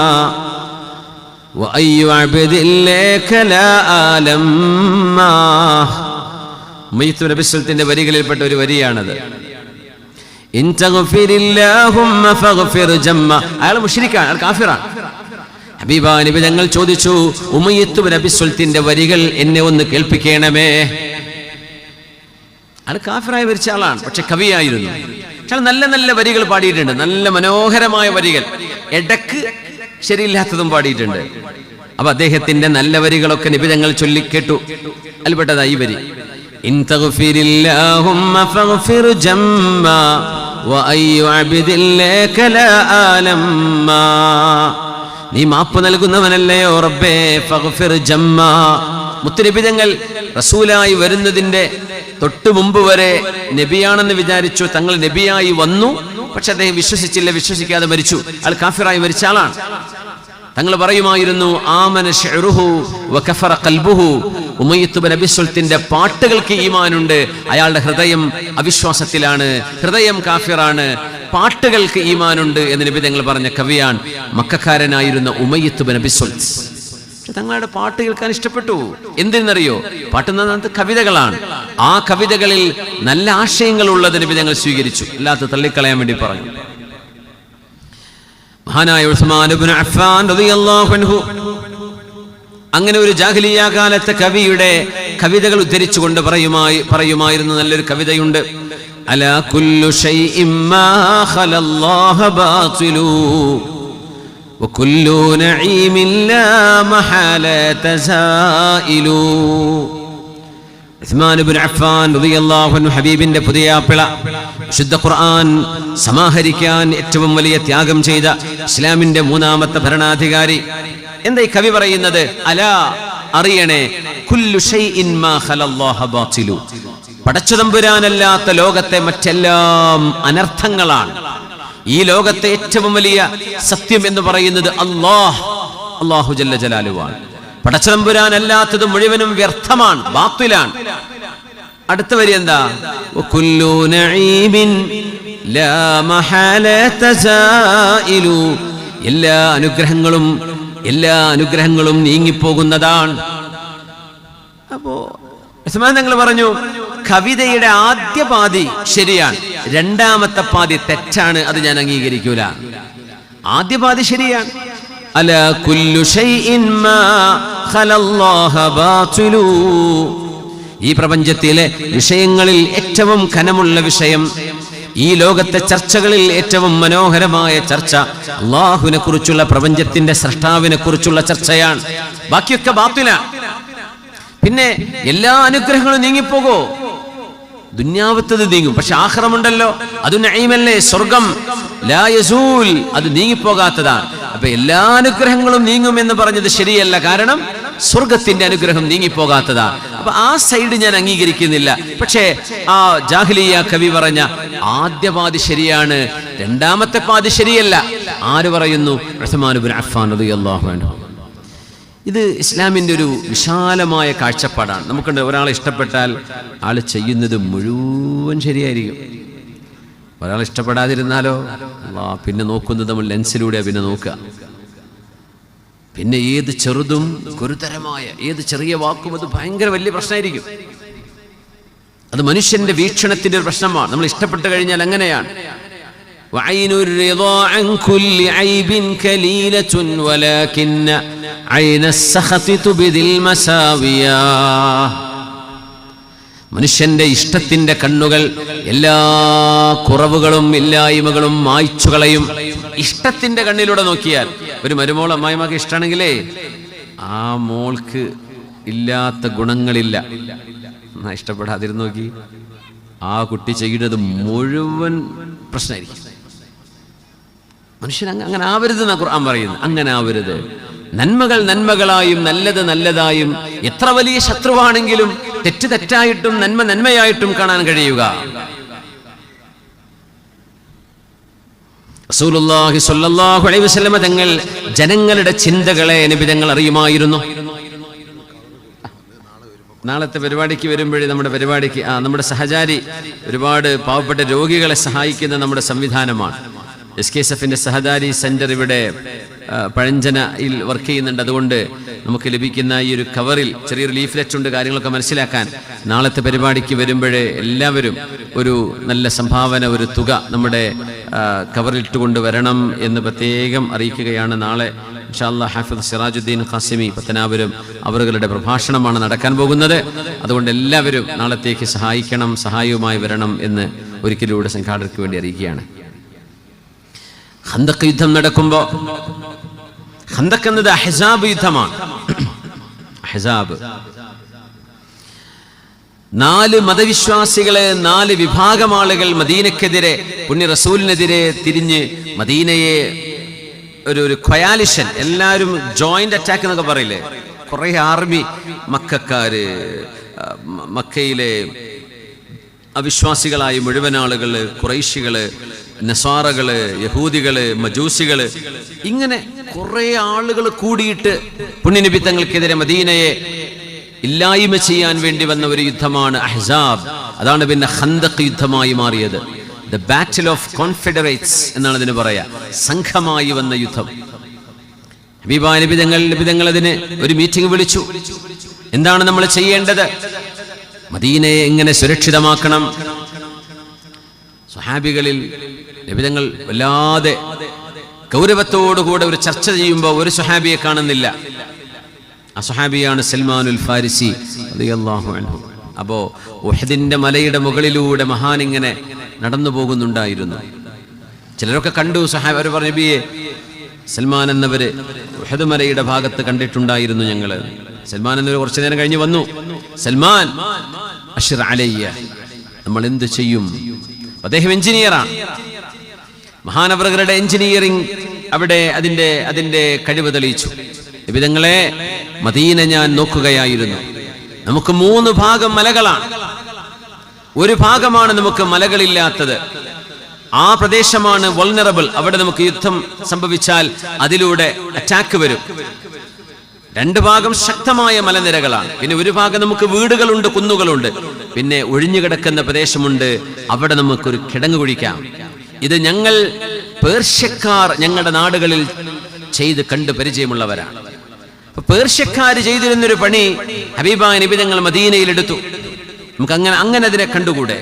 വഅയ്യു അബ്ദില്ലക ലാ ആലമ്മാ. ഉമയ്യത്ത് ഇബ്നു അബി സ്വൽത്തിന്റെ വരികളിൽപ്പെട്ട ഒരു വരിയാണത്. ഇൻ തഗ്ഫിരില്ലാഹുമ്മ ഫഗ്ഫിർ ജമ്മാ. അയാൾ മുശ്രിക്കാണ്, അയാൾ കാഫിറാണ്. ഹബീബാ നബി തങ്ങൾ ചോദിച്ചു, ഉമയ്യത്ത് ഇബ്നു അബി സ്വൽത്തിന്റെ വരികൾ എന്നെ ഒന്ന് കേൾപ്പിക്കണമേ. അയാൾ കാഫിറായി മരിച്ച ആളാണ്, പക്ഷെ കവിയായിരുന്നു. പക്ഷെ നല്ല നല്ല വരികൾ പാടിയിട്ടുണ്ട്, നല്ല മനോഹരമായ വരികൾ. ഇടക്ക് ശരിയില്ലാത്തതും പാടിയിട്ടുണ്ട്. അപ്പൊ അദ്ദേഹത്തിന്റെ നല്ല വരികളൊക്കെ നബി തങ്ങൾ ചൊല്ലിക്കേട്ടു. അതിൽപ്പെട്ടതാ ഈ വരി: ഇൻ തഗ്ഫിരില്ലാഹുമ്മ ഫഗ്ഫിർ ജമ്മാ വഅയ്യു അബ്ദില്ലക ലാ ആലമ്മാ. നീ മാപ്പ് നൽകുന്നവനല്ലയോ റബ്ബേ, ഫഗ്ഫിർ ജമ്മാ. മുത്തുനബി തങ്ങൾ റസൂലായി വരുന്നതിന്റെ തൊട്ടു മുമ്പ് വരെ നബിയാണെന്ന് വിചാരിച്ചു. തങ്ങൾ നബിയായി വന്നു, പക്ഷെ അദ്ദേഹം വിശ്വസിച്ചില്ല, വിശ്വസിക്കാതെ മരിച്ചു. അയാൾ കാഫിറായി മരിച്ച ആളാണ്. തങ്ങൾ പറയുമായിരുന്നു, ആമന ശഅറുഹു വകഫറ ഖൽബുഹു. ഉമയ്യത്ത് ഇബ്നു അബി സ്വൽത്തിന്റെ പാട്ടുകൾക്ക് ഈമാനുണ്ട്, അയാളുടെ ഹൃദയം അവിശ്വാസത്തിലാണ്, ഹൃദയം കാഫിറാണ്, പാട്ടുകൾക്ക് ഈമാനുണ്ട് എന്ന് നബി തങ്ങൾ പറഞ്ഞ കവിയാണ് മക്കക്കാരനായിരുന്ന ഉമയ്യത്ത് ഇബ്നു അബി സ്വൽത്ത്. പക്ഷെ തങ്ങളുടെ പാട്ട് കേൾക്കാൻ ഇഷ്ടപ്പെട്ടു. എന്തിനറിയോ? പാട്ടുന്നത് കവിതകളാണ്. ആ കവിതകളിൽ നല്ല ആശയങ്ങൾ ഉള്ളത് നബി തങ്ങൾ സ്വീകരിച്ചു, അല്ലാത്ത തള്ളിക്കളയാൻ വേണ്ടി പറഞ്ഞു. മഹാനായ ഉസ്മാൻ ഇബ്നു അഫ്ഫാൻ റളിയല്ലാഹു അൻഹു അങ്ങനെ ഒരു ജാഹിലിയ്യ കാലത്തെ കവിയുടെ കവിതകൾ ഉദ്ധരിച്ചുകൊണ്ട് പറയുമായിരുന്നു. നല്ലൊരു കവിതയുണ്ട്: അലാ കുല്ലു ഷൈഇൻ മാ ഖലല്ലാഹ ബാതിലു വകുല്ലു നഈമിൻ ലാ മഹാലത സായിലു. ഉസ്മാൻ ഇബ്നു അഫ്ഫാൻ റളിയല്ലാഹു അൻഹു ഹബീബിന്റെ പുതിയാപ്പിള, വിശുദ്ധ ഖുർആൻ സമാഹരിക്കാൻ ഏറ്റവും വലിയ ത്യാഗം ചെയ്ത ഇസ്ലാമിന്റെ 3ാമത്തെ ഭരണാധികാരി. എന്താ ഈ കവി പറയുന്നത്? അലാ, അറിയണേ, കുല്ലു ഷൈഇൻ മാ ഖലല്ലാഹ ബാതിലു. പടച്ചതമ്പുരാനല്ലാത്ത ലോകത്തെ മറ്റെല്ലാം അനർത്ഥങ്ങളാണ്. ഈ ലോകത്തെ ഏറ്റവും വലിയ സത്യം എന്ന് പറയുന്നത് അല്ലാഹു ജല്ല ജലാലുവാണ്. പടച്ചതമ്പുരാൻ അല്ലാത്തത് മുഴുവനും വ്യർത്ഥമാണ്, ബാത്തിലാണ്. അടുത്ത വരി എന്താ? വകുല്ലു നഈമിൻ ലാ മഹാലത സായിലു. എല്ലാ അനുഗ്രഹങ്ങളും നീങ്ങിപ്പോകുന്നതാണ്. അപ്പോ ഉസ്മാൻ തങ്ങൾ പറഞ്ഞു, കവിതയുടെ ആദ്യ പാതി ശരിയാണ്, രണ്ടാമത്തെ പാതി തെറ്റാണ്, അത് ഞാൻ അംഗീകരിക്കൂല. ആദ്യ പാതി ശരിയാണ്. അലാ കുല്ലു ശൈഇൻ മാ ഖലല്ലാഹ ബാതിലു. ഈ പ്രപഞ്ചത്തിലെ വിഷയങ്ങളിൽ ഏറ്റവും ഘനമുള്ള വിഷയം, ഈ ലോകത്തെ ചർച്ചകളിൽ ഏറ്റവും മനോഹരമായ ചർച്ച അല്ലാഹുവിനെ കുറിച്ചുള്ള, പ്രപഞ്ചത്തിന്റെ സൃഷ്ടാവിനെ കുറിച്ചുള്ള ചർച്ചയാണ്. ബാക്കിയൊക്കെ ബാത്തിലാണ്. പിന്നെ എല്ലാ അനുഗ്രഹങ്ങളും നീങ്ങിപ്പോകോ? ദുന്യാവത്തത് നീങ്ങും, പക്ഷെ ആഖിറമുണ്ടല്ലോ, അത് നഈമല്ലേ, സ്വർഗം ലാ യസൂൽ, അത് നീങ്ങിപ്പോകാത്തതാണ്. അപ്പൊ എല്ലാ അനുഗ്രഹങ്ങളും നീങ്ങും എന്ന് പറഞ്ഞത് ശരിയല്ല, കാരണം സ്വർഗത്തിന്റെ അനുഗ്രഹം നീങ്ങിപ്പോകാത്തതാണ്. അപ്പൊ ആ സൈഡ് ഞാൻ അംഗീകരിക്കുന്നില്ല. പക്ഷേ ആ ജാഹിലിയ കവി പറഞ്ഞ ആദ്യ പാതി ശരിയാണ്, രണ്ടാമത്തെ പാതി ശരിയല്ല. ആര് പറയുന്നു? ഉസ്മാൻ ഇബ്നു അഫ്ഫാൻ റളിയല്ലാഹു അൻഹു. ഇത് ഇസ്ലാമിൻ്റെ ഒരു വിശാലമായ കാഴ്ചപ്പാടാണ്. നമുക്കുണ്ട്, ഒരാളെ ഇഷ്ടപ്പെട്ടാൽ ആൾ ചെയ്യുന്നത് മുഴുവൻ ശരിയായിരിക്കും. ഒരാളെ ഇഷ്ടപ്പെടാതിരുന്നാലോ പിന്നെ നോക്കുന്നത് നമ്മൾ ലെൻസിലൂടെയാണ് പിന്നെ നോക്കുക. പിന്നെ ഏത് ചെറുതും ഗുരുതരമായ ഏത് ചെറിയ വാക്കും അത് ഭയങ്കര വലിയ പ്രശ്നമായിരിക്കും. അത് മനുഷ്യന്റെ വീക്ഷണത്തിന്റെ ഒരു പ്രശ്നമാണ്. നമ്മൾ ഇഷ്ടപ്പെട്ട് കഴിഞ്ഞാൽ അങ്ങനെയാണ്. وعين الرضا عن كل عيب كليلة ولكن عين السخط تبدي المساوية. മനുഷ്യന്റെ ഇഷ്ടത്തിന്റെ കണ്ണുകൾ എല്ലാ കുറവുകളും ഇല്ലായ്മകളും മായ്ച്ചു കളയും. ഇഷ്ടത്തിന്റെ കണ്ണിലൂടെ നോക്കിയാൽ ഒരു മരുമോൾ അമ്മായിമാർക്ക് ഇഷ്ടമാണെങ്കിലേ ആ മോൾക്ക് ഇല്ലാത്ത ഗുണങ്ങളില്ല. ഇഷ്ടപ്പെടാതിരുന്ന് നോക്കി, ആ കുട്ടി ചെയ്യുന്നത് മുഴുവൻ പ്രശ്നമായിരിക്കും. മനുഷ്യൻ അങ്ങനെ ആവരുതെന്നാ ഖുർആൻ പറയുന്നത്. അങ്ങനെ ആവരുത്. നന്മകൾ നന്മകളായും നല്ലത് നല്ലതായും, എത്ര വലിയ ശത്രുവാണെങ്കിലും തെറ്റ് തെറ്റായിട്ടും നന്മ നന്മയായിട്ടും കാണാൻ കഴിയുക. റസൂലുള്ളാഹി സ്വല്ലല്ലാഹു അലൈഹി വസല്ലമ തങ്ങൾ ജനങ്ങളുടെ ചിന്തകളെ നബി തങ്ങൾ അറിയുമായിരുന്നു. നാളത്തെ പരിപാടിക്ക് വരുമ്പോഴേ നമ്മുടെ സഹചാരി ഒരുപാട് പാവപ്പെട്ട രോഗികളെ സഹായിക്കുന്ന നമ്മുടെ സംവിധാനമാണ്. SKSFന്റെ സഹചാരി സെന്റർ ഇവിടെ പഴഞ്ചനയിൽ വർക്ക് ചെയ്യുന്നുണ്ട്. അതുകൊണ്ട് നമുക്ക് ലഭിക്കുന്ന ഈ ഒരു കവറിൽ ചെറിയൊരു ലീഫ്ലെറ്റ് ഉണ്ട്, കാര്യങ്ങളൊക്കെ മനസ്സിലാക്കാൻ. നാളത്തെ പരിപാടിക്ക് വരുമ്പോഴേ എല്ലാവരും ഒരു നല്ല സംഭാവന, ഒരു തുക നമ്മുടെ കവറിൽ ഇട്ടുകൊണ്ട് വരണം എന്ന് പ്രത്യേകം അറിയിക്കുകയാണ്. നാളെ ഇൻഷാ അല്ലാഹ് ഹാഫിദ് സിറാജുദ്ദീൻ ഖാസിമി പത്തനാപുരം അവരുടെ പ്രഭാഷണമാണ് നടക്കാൻ പോകുന്നത്. അതുകൊണ്ട് എല്ലാവരും നാളത്തേക്ക് സഹായിക്കണം, സഹായവുമായി വരണം എന്ന് ഒരിക്കലൂടെ സംഘാടകർക്ക് വേണ്ടി അറിയിക്കുകയാണ്. ഖന്തഖ് യുദ്ധം നടക്കുമ്പോൾ, ഖന്തഖ് എന്നത് അഹ്സാബ് യുദ്ധമാണ്. അഹ്സാബ് 4 മതവിശ്വാസികളെ, 4 വിഭാഗം ആളുകൾ മദീനക്കെതിരെ, പുണ്യ റസൂലിനെതിരെ തിരിഞ്ഞ് മദീനയെ ഒരു കൊയാലിഷൻ, എല്ലാവരും ജോയിന്റ് അറ്റാക്ക് എന്നൊക്കെ പറയില്ലേ, കുറെ ആർമി, മക്കാര്, മക്കയിലെ അവിശ്വാസികളായ മുഴുവൻ ആളുകള്, ഖുറൈശികള്, നസ്വാറകള്, യഹൂദികള്, മജൂസികള്, ഇങ്ങനെ കുറെ ആളുകൾ കൂടിയിട്ട് പുണ്യനബി തങ്ങൾക്കെതിരെ മദീനയെ ഇല്ലായ്മ ചെയ്യാൻ വേണ്ടി വന്ന ഒരു യുദ്ധമാണ് അഹ്സാബ്. അതാണ് പിന്നെ ഖന്തഖ് യുദ്ധമായി മാറിയത്. ദ ബാറ്റിൽ ഓഫ് കോൺഫെഡറേറ്റ്സ് എന്നാണ് അതിന് പറയാ, സംഘമായി വന്ന യുദ്ധം. ഹബീബായ നബി തങ്ങൾ അതിന് ഒരു മീറ്റിംഗ് വിളിച്ചു. എന്താണ് നമ്മൾ ചെയ്യേണ്ടത്? മദീനയെ എങ്ങനെ സുരക്ഷിതമാക്കണം? സ്വഹാബികളിൽ നബി തങ്ങൾ വല്ലാതെ ഗൗരവത്തോടുകൂടെ ഒരു ചർച്ച ചെയ്യുമ്പോൾ ഒരു സ്വഹാബിയെ കാണുന്നില്ല. ആ സ്വഹാബിയാണ് സൽമാനുൽ ഫാരിസി റളിയല്ലാഹു അൻഹു. അപ്പോ ഉഹദിന്റെ മലയുടെ മുകളിലൂടെ മഹാൻ ഇങ്ങനെ നടന്നു പോകുന്നുണ്ടായിരുന്നു. ചിലരൊക്കെ കണ്ടു സ്വഹാബി, അവർ പറഞ്ഞു, നബിയെ, സൽമാൻ എന്നവര് ഉഹദ് മലയുടെ ഭാഗത്ത് കണ്ടിട്ടുണ്ടായിരുന്നു ഞങ്ങള്. സൽമാൻ എന്നവർ കുറച്ചു നേരം കഴിഞ്ഞ് വന്നു. സൽമാൻ അശ്ർ അലയ്യ, നമ്മൾ എന്ത് ചെയ്യും? അദ്ദേഹം എഞ്ചിനീയറാണ്. മഹാനവറുകളുടെ എഞ്ചിനീയറിംഗ് അവിടെ അതിന്റെ കഴിവ് തെളിയിച്ചു. വിധങ്ങളെ, മദീന ഞാൻ നോക്കുകയായിരുന്നു. നമുക്ക് 3 ഭാഗം മലകളാണ്. ഒരു ഭാഗമാണ് നമുക്ക് മലകളില്ലാത്തത്. ആ പ്രദേശമാണ് വൾനറബിൾ. അവിടെ നമുക്ക് യുദ്ധം സംഭവിച്ചാൽ അതിലൂടെ അറ്റാക്ക് വരും. രണ്ട് ഭാഗം ശക്തമായ മലനിരകളാണ്. പിന്നെ ഒരു ഭാഗം നമുക്ക് വീടുകളുണ്ട്, കുന്നുകളുണ്ട്. പിന്നെ ഒഴിഞ്ഞുകിടക്കുന്ന പ്രദേശമുണ്ട്. അവിടെ നമുക്കൊരു കിടങ്ങ് കുഴിക്കാം. ഇത് ഞങ്ങൾ പേർഷ്യക്കാർ ഞങ്ങളുടെ നാടുകളിൽ ചെയ്ത് കണ്ട് പരിചയമുള്ളവരാണ്. പേർഷ്യക്കാര് ചെയ്തിരുന്നൊരു പണി ഹബീബായ നബി തങ്ങൾ മദീനയിൽ എടുത്തു. നമുക്ക് അങ്ങനെ അതിനെ കണ്ടുകൂടെ?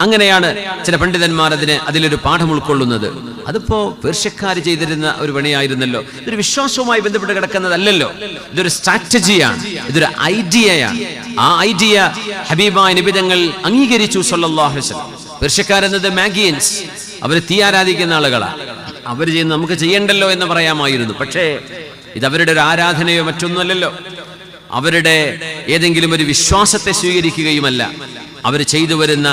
അങ്ങനെയാണ് ചില പണ്ഡിതന്മാർ അതിലൊരു പാഠം ഉൾക്കൊള്ളുന്നത്. അതിപ്പോ പേർഷ്യക്കാർ ചെയ്തിരുന്ന ഒരു പണിയായിരുന്നല്ലോ. ഇതൊരു വിശ്വാസവുമായി ബന്ധപ്പെട്ട് കിടക്കുന്നതല്ലല്ലോ. ഇതൊരു സ്ട്രാറ്റജിയാണ്, ഇതൊരു ഐഡിയയാണ്. ആ ഐഡിയ ഹബീബായ നബി തങ്ങൾ അംഗീകരിച്ചു സല്ലല്ലാഹു അലൈഹി വസല്ലം. പേർഷ്യക്കാരെന്നത് മാഗിയൻസ്, അവർ തീ ആരാധിക്കുന്ന ആളുകളാണ്. അവർ ചെയ്യുന്ന നമുക്ക് ചെയ്യണ്ടല്ലോ എന്ന് പറയാമായിരുന്നു. പക്ഷേ ഇത് അവരുടെ ഒരു ആരാധനയോ മറ്റൊന്നുമല്ലല്ലോ. അവരുടെ ഏതെങ്കിലും ഒരു വിശ്വാസത്തെ സ്വീകരിക്കുകയുമല്ല. അവർ ചെയ്തു വരുന്ന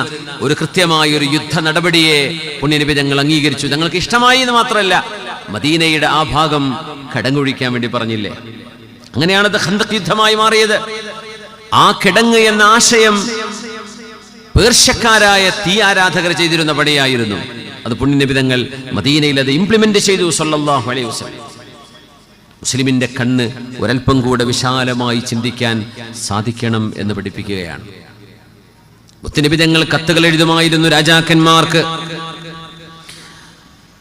ഒരു കൃത്യമായ ഒരു യുദ്ധ നടപടിയെ പുണ്യനബി തങ്ങൾ അംഗീകരിച്ചു. തങ്ങൾക്ക് ഇഷ്ടമായി എന്ന് മാത്രമല്ല, മദീനയുടെ ആ ഭാഗം കിടങ്ങൊഴിക്കാൻ വേണ്ടി പറഞ്ഞില്ലേ. അങ്ങനെയാണത് ഖന്തഖ് യുദ്ധമായി മാറിയത്. ആ കിടങ്ങ് എന്ന ആശയം പേർഷ്യക്കാരായ തീ ആരാധകർ ചെയ്തിരുന്ന പണിയായിരുന്നു. അത് പുണ്യനബി തങ്ങൾ മദീനയിൽ അത് ഇംപ്ലിമെന്റ് ചെയ്തു സല്ലല്ലാഹു അലൈഹി വസല്ലം. മുസ്ലിമിന്റെ കണ്ണ് ഒരൽപ്പം കൂടെ വിശാലമായി ചിന്തിക്കാൻ സാധിക്കണം എന്ന് പഠിപ്പിക്കുകയാണ്. മുത്തുനബി തങ്ങൾ കത്തുകൾ എഴുതുമായിരുന്നു രാജാക്കന്മാർക്ക്.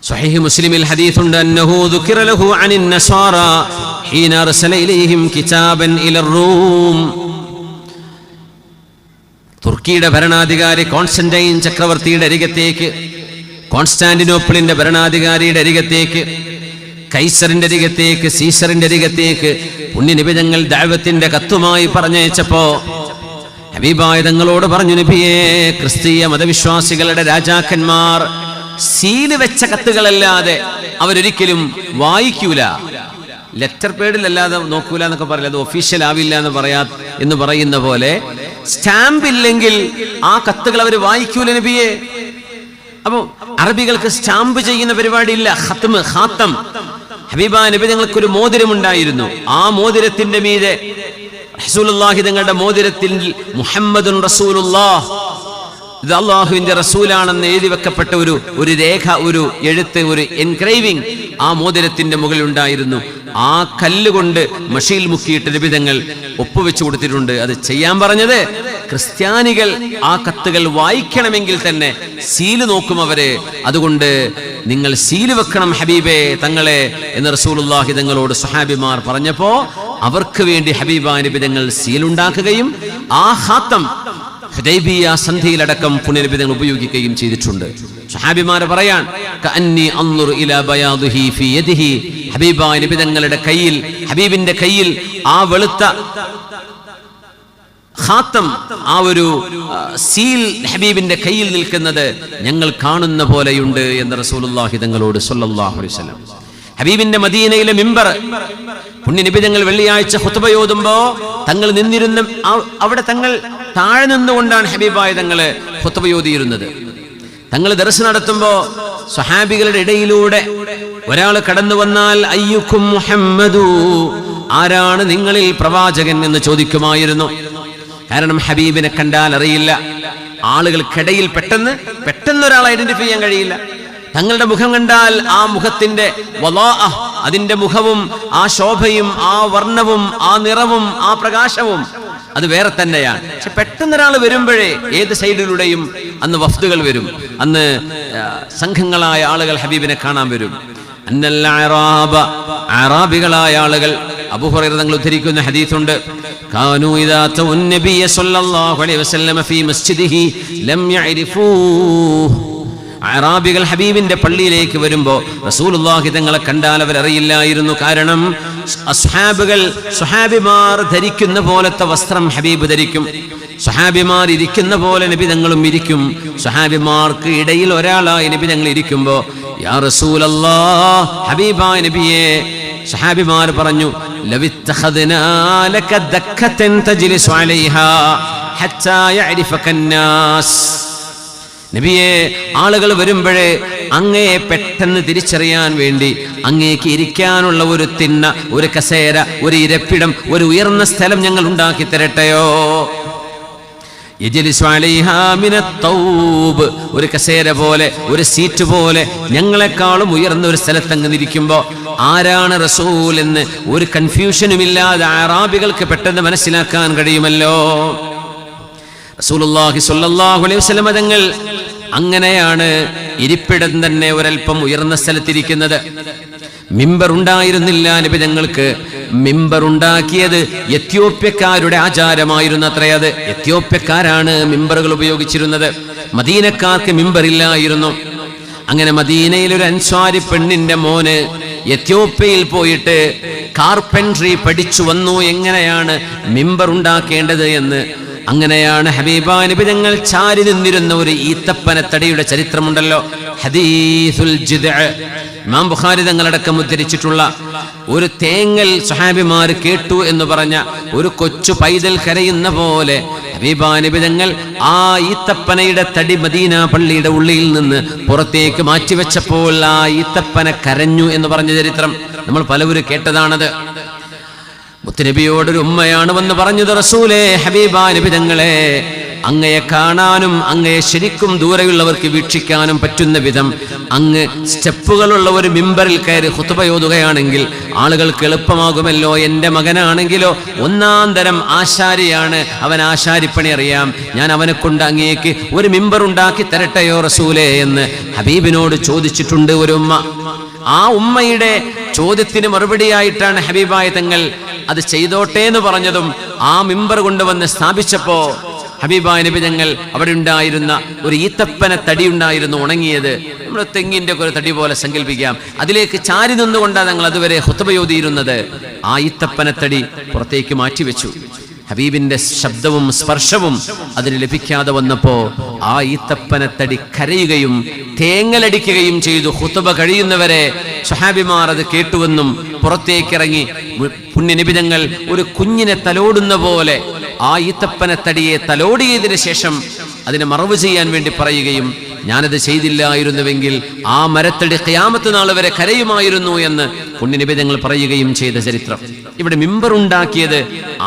സ്വഹീഹ് മുസ്ലിമിൽ ഹദീസുണ്ട്, അന്നഹു ദുകിറ ലഹു അനിൻ നസാറ ഹീന അർസല ഇലൈഹിം കിതാബൻ ഇലർ റൂം. തുർക്കിയുടെ ഭരണാധികാരി കോൺസ്റ്റന്റൈൻ ചക്രവർത്തിയുടെ അരികത്തേക്ക്, കോൺസ്റ്റാന്റിനോപ്പിളിന്റെ ഭരണാധികാരിയുടെ അരികത്തേക്ക്, കൈസറിന്റെ അരികത്തേക്ക്, സീസറിന്റെ അരികത്തേക്ക് പുണ്യനബി തങ്ങൾ ദഅവത്തിന്റെ കത്തുമായി പറഞ്ഞയച്ചപ്പോ ഹബീബായ തങ്ങളോട് പറഞ്ഞു, നബിയേ, ക്രിസ്തീയ മതവിശ്വാസികളുടെ രാജാക്കന്മാർ സീല് വെച്ച കത്തുകളല്ലാതെ അവരൊരിക്കലും വായിക്കൂല. ലെറ്റർ പേഡിലല്ലാതെ നോക്കൂല എന്നൊക്കെ പറയില്ല. അത് ഒഫീഷ്യൽ ആവില്ല എന്ന് പറയുന്ന പോലെ സ്റ്റാമ്പ് ഇല്ലെങ്കിൽ ആ കത്തുകൾ അവർ വായിക്കൂല നബിയെ. അപ്പൊ അറബികൾക്ക് സ്റ്റാമ്പ് ചെയ്യുന്ന പരിപാടി ഇല്ല. ഖാത്തം. ഹബീബായ നബി തങ്ങൾക്കൊരു മോതിരമുണ്ടായിരുന്നു. ആ മോതിരത്തിന്റെ മീതെ റസൂലുള്ളാഹി തങ്ങളുടെ മോതിരത്തിൽ മുഹമ്മദുൻ റസൂലുള്ളാഹ്, ഇത് അള്ളാഹുവിന്റെ റസൂലാണെന്ന് എഴുതി വെക്കപ്പെട്ട ഒരു രേഖ, ഒരു എഴുത്ത്, ഒരു എൻഗ്രേവിംഗ് ആ മോതിരത്തിന്റെ മുകളിൽ ഉണ്ടായിരുന്നു. ആ കല്ലുകൊണ്ട് മഷിയിൽ മുക്കിയിട്ട് നബി തങ്ങൾ ഒപ്പുവെച്ചു കൊടുത്തിട്ടുണ്ട്. അത് ചെയ്യാൻ പറഞ്ഞത് ക്രിസ്ത്യാനികൾ ആ കത്തുകൾ വായിക്കണമെങ്കിൽ തന്നെ സീല് നോക്കും അവര്. അതുകൊണ്ട് നിങ്ങൾ സീല് വെക്കണം ഹബീബേ തങ്ങളെ എന്ന് റസൂലുള്ളാഹി തങ്ങളോട് സ്വഹാബിമാർ പറഞ്ഞപ്പോ അവർക്ക് വേണ്ടി ഹബീബായ നബി തങ്ങൾ സീലുണ്ടാക്കുകയും ആ ഖാത്തം ഹുദൈബിയ സന്ധിയിലടക്കം പുണ്യനബി തങ്ങൾ ഉപയോഗിക്കുകയും ചെയ്തിട്ടുണ്ട്. സ്വഹാബിമാർ പറയാൻ, കഅന്നി അൻദുറു ഇലാ ബയാദിഹി ഫീ യദിഹി, ഹബീബായ നബി തങ്ങളുടെ കയ്യിൽ, ഹബീബിന്റെ കയ്യിൽ ആ വെളുത്ത ഖാത്തം, ആ ഒരു സീൽ ഹബീബിന്റെ കയ്യിൽ നിൽക്കുന്നത് ഞങ്ങൾ കാണുന്ന പോലെയുണ്ട് എന്ന് റസൂലുള്ളാഹി തങ്ങളോട് സ്വല്ലല്ലാഹു അലൈഹി വസല്ലം. ഹബീബിന്റെ മദീനയിലെ മിമ്പർ പുണ്യനബി തങ്ങൾ വെള്ളിയാഴ്ച ഖുത്ബ ഓതുമ്പോ തങ്ങൾ നിന്നിരുന്ന അവിടെ തങ്ങൾ താഴെ നിന്നുകൊണ്ടാണ് ഹബീബായ തങ്ങള് ഖുത്ബ ഓതിയിരുന്നത്. തങ്ങൾ ദർസ് നടത്തുമ്പോ സ്വഹാബികളുടെ ഇടയിലൂടെ ഒരാൾ കടന്നു വന്നാൽ അയ്യുക്കും മുഹമ്മദു, ആരാണ് നിങ്ങളിൽ പ്രവാചകൻ എന്ന് ചോദിക്കുമായിരുന്നു. കാരണം ഹബീബിനെ കണ്ടാൽ അറിയില്ല. ആളുകൾക്കിടയിൽ പെട്ടെന്ന് ഒരാൾ ഐഡന്റിഫൈ ചെയ്യാൻ കഴിയില്ല. തങ്ങളുടെ മുഖം കണ്ടാൽ ആ മുഖത്തിന്റെ അതിന്റെ മുഖവും ആ ശോഭയും ആ വർണ്ണവും ആ നിറവും ആ പ്രകാശവും അത് വേറെ തന്നെയാണ്. പക്ഷെ പെട്ടെന്നൊരാൾ വരുമ്പോഴേ ഏത് സൈഡിലൂടെയും അന്ന് വഫ്ദുകൾ വരും, അന്ന് സംഘങ്ങളായ ആളുകൾ ഹബീബിനെ കാണാൻ വരും. അറാബികളായ ആളുകൾ, അബൂ ഹുറൈറ തങ്ങൾ ഉദ്ധരിക്കുന്ന ഹദീസുണ്ട്, കാനൂ ഇദാ തഉൻ നബിയ സ്വല്ലല്ലാഹു അലൈഹി വസല്ലം ഫീ മസ്ജിദിഹി ലം യഅരിഫൂഹു. അറാബികൾ ഹബീബിന്റെ പള്ളിയിലേക്ക് വരുമ്പോ റസൂലുള്ളാഹി തങ്ങളെ കണ്ടാൽ അവരറിയില്ലായിരുന്നു. കാരണം സ്വഹാബിമാർ ധരിക്കുന്ന പോലത്തെ വസ്ത്രം ഹബീബ് ധരിക്കും. സ്വഹാബിമാർ ഇരിക്കുന്ന പോലെ നബി തങ്ങളും ഇരിക്കും. സ്വഹാബിമാർക്ക് ഇടയിൽ ഒരാളായി നബി തങ്ങൾ ഇരിക്കുമ്പോ യാ റസൂലല്ലാഹ്, ഹബീബായ നബിയെ, സ്വഹാബിമാർ പറഞ്ഞു, ലവിത്തഖദ്നാ ലക ദക്കതൻ തജ്ലിസു അലൈഹാ ഹത്താ യഅരിഫക അന്നാസ്. നബിയെ, ആളുകൾ വരുമ്പോഴേ അങ്ങയെ പെട്ടെന്ന് തിരിച്ചറിയാൻ വേണ്ടി അങ്ങേക്ക് ഇരിക്കാനുള്ള ഒരു തിണ്ണ, ഒരു കസേര, ഒരു ഇരപ്പിടം, ഒരു ഉയർന്ന സ്ഥലം ഞങ്ങൾ ഉണ്ടാക്കി തരട്ടെയോ യജ്ലിസു അലൈഹാ മിനത് തൗബ്, ഒരു കസേര പോലെ, ഒരു സീറ്റ് പോലെ ഞങ്ങളെക്കാളും ഉയർന്ന ഒരു സ്ഥലത്തങ്ങ് ഇരിക്കുമ്പോൾ ആരാണ് റസൂൽ എന്ന് ഒരു കൺഫ്യൂഷനുമില്ലാതെ അറാബികൾക്ക് പെട്ടെന്ന് മനസ്സിലാക്കാൻ കഴിയുമല്ലോ. റസൂലുള്ളാഹി സ്വല്ലല്ലാഹു അലൈഹി വസല്ലം തങ്ങൾ അങ്ങനെയാണ് ഇരിപ്പിടം തന്നെ ഒരൽപ്പം ഉയർന്ന സ്ഥലത്തിരിക്കുന്നത്. മിമ്പർ ഉണ്ടായിരുന്നില്ല നബി തങ്ങൾക്ക്. മിമ്പർ ഉണ്ടാക്കിയത് എത്യോപ്യക്കാരുടെ ആചാരമായിരുന്നു അത്രേ. അത് എത്യോപ്യക്കാരാണ് മിമ്പറുകൾ ഉപയോഗിച്ചിരുന്നത്. മദീനക്കാർക്ക് മിമ്പറില്ലായിരുന്നു. അങ്ങനെ മദീനയിൽ ഒരു അൻസ്വാരി പെണ്ണിന്റെ മോന് എത്യോപ്യയിൽ പോയിട്ട് കാർപ്പൻട്രി പഠിച്ചു വന്നു, എങ്ങനെയാണ് മിമ്പർ ഉണ്ടാക്കേണ്ടത് എന്ന്. അങ്ങനെയാണ് ഹബീബാ നബി തങ്ങൾ ചാരി നിന്നിരുന്ന ഒരു ഈത്തപ്പനത്തടിയുടെ ചരിത്രമുണ്ടല്ലോ, ഹദീസുൽ ജിദ്അ. ഇമാം ബുഖാരി തങ്ങളടക്കം ഉദ്ധരിച്ചിട്ടുള്ള ഒരു തേങ്ങൽ സ്വഹാബിമാർ കേട്ടു എന്ന് പറഞ്ഞ ഒരു കൊച്ചു പൈതൽ കരയുന്ന പോലെ ഹബീബാ നബി തങ്ങൾ ആ ഈത്തപ്പനയുടെ തടി മദീന പള്ളിയുടെ ഉള്ളിൽ നിന്ന് പുറത്തേക്ക് മാറ്റിവെച്ചപ്പോൾ ആ ഈത്തപ്പന കരഞ്ഞു എന്ന് പറഞ്ഞ ചരിത്രം നമ്മൾ പലവരും കേട്ടതാണത്. മുത്തുനബിയോടൊരു ഉമ്മയാണ് വന്ന് പറഞ്ഞത്, റസൂലേ, ഹബീബാ നബി തങ്ങളെ, അങ്ങയെ കാണാനും അങ്ങയെ ശരിക്കും ദൂരെയുള്ളവർക്ക് വീക്ഷിക്കാനും പറ്റുന്ന വിധം അങ്ങ് സ്റ്റെപ്പുകളുള്ള ഒരു മിമ്പറിൽ കയറി ഖുതുബയോതുകയാണെങ്കിൽ ആളുകൾക്ക് എളുപ്പമാകുമല്ലോ. എൻ്റെ മകനാണെങ്കിലോ ഒന്നാം തരം ആശാരിയാണ്, അവൻ ആശാരിപ്പണി അറിയാം, ഞാൻ അവനെ കൊണ്ട് അങ്ങേക്ക് ഒരു മിമ്പർ ഉണ്ടാക്കി തരട്ടെയോ റസൂലേ എന്ന് ഹബീബിനോട് ചോദിച്ചിട്ടുണ്ട് ഒരു ഉമ്മ. ആ ഉമ്മയുടെ ചോദ്യത്തിന് മറുപടിയായിട്ടാണ് ഹബീബായ തങ്ങൾ അത് ചെയ്തോട്ടെ എന്ന് പറഞ്ഞതും ആ മിമ്പർ കൊണ്ടുവന്ന് സ്ഥാപിച്ചപ്പോ ഹബീബായ നബി തങ്ങൾ അവിടെ ഉണ്ടായിരുന്ന ഒരു ഈത്തപ്പന തടി ഉണ്ടായിരുന്നു, ഉണങ്ങിയത്. നമ്മുടെ തെങ്ങിന്റെ ഒരു തടി പോലെ സങ്കല്പിക്കാം. അതിലേക്ക് ചാരി നിന്നുകൊണ്ടാണ് ഞങ്ങൾ അതുവരെ ഖുതുബയോതിയിരുന്നത്. ആ ഈത്തപ്പന തടി പുറത്തേക്ക് മാറ്റിവെച്ചു. ഹബീബിന്റെ ശബ്ദവും സ്പർശവും അതിന് ലഭിക്കാതെ വന്നപ്പോ ആ ഈത്തപ്പനത്തടി കരയുകയും തേങ്ങലടിക്കുകയും ചെയ്തു. ഖുതുബ കഴിയുന്നവരെ സ്വഹാബിമാർ അത് കേട്ടുവെന്നും പുറത്തേക്കിറങ്ങി പുണ്യനബി തങ്ങൾ ഒരു കുഞ്ഞിനെ തലോടുന്ന പോലെ ആ ഈത്തപ്പനത്തടിയെ തലോടിയതിനു ശേഷം അതിനെ മറവ് ചെയ്യാൻ വേണ്ടി പറയുകയും, ഞാനത് ചെയ്തില്ലായിരുന്നുവെങ്കിൽ ആ മരത്തടി ഖിയാമത്ത് നാൾ വരെ കരയുമായിരുന്നു എന്ന് പുണ്യനബി തങ്ങൾ പറയുകയും ചെയ്ത ചരിത്രം. ഇവിടെ മിമ്പർ ഉണ്ടാക്കിയത്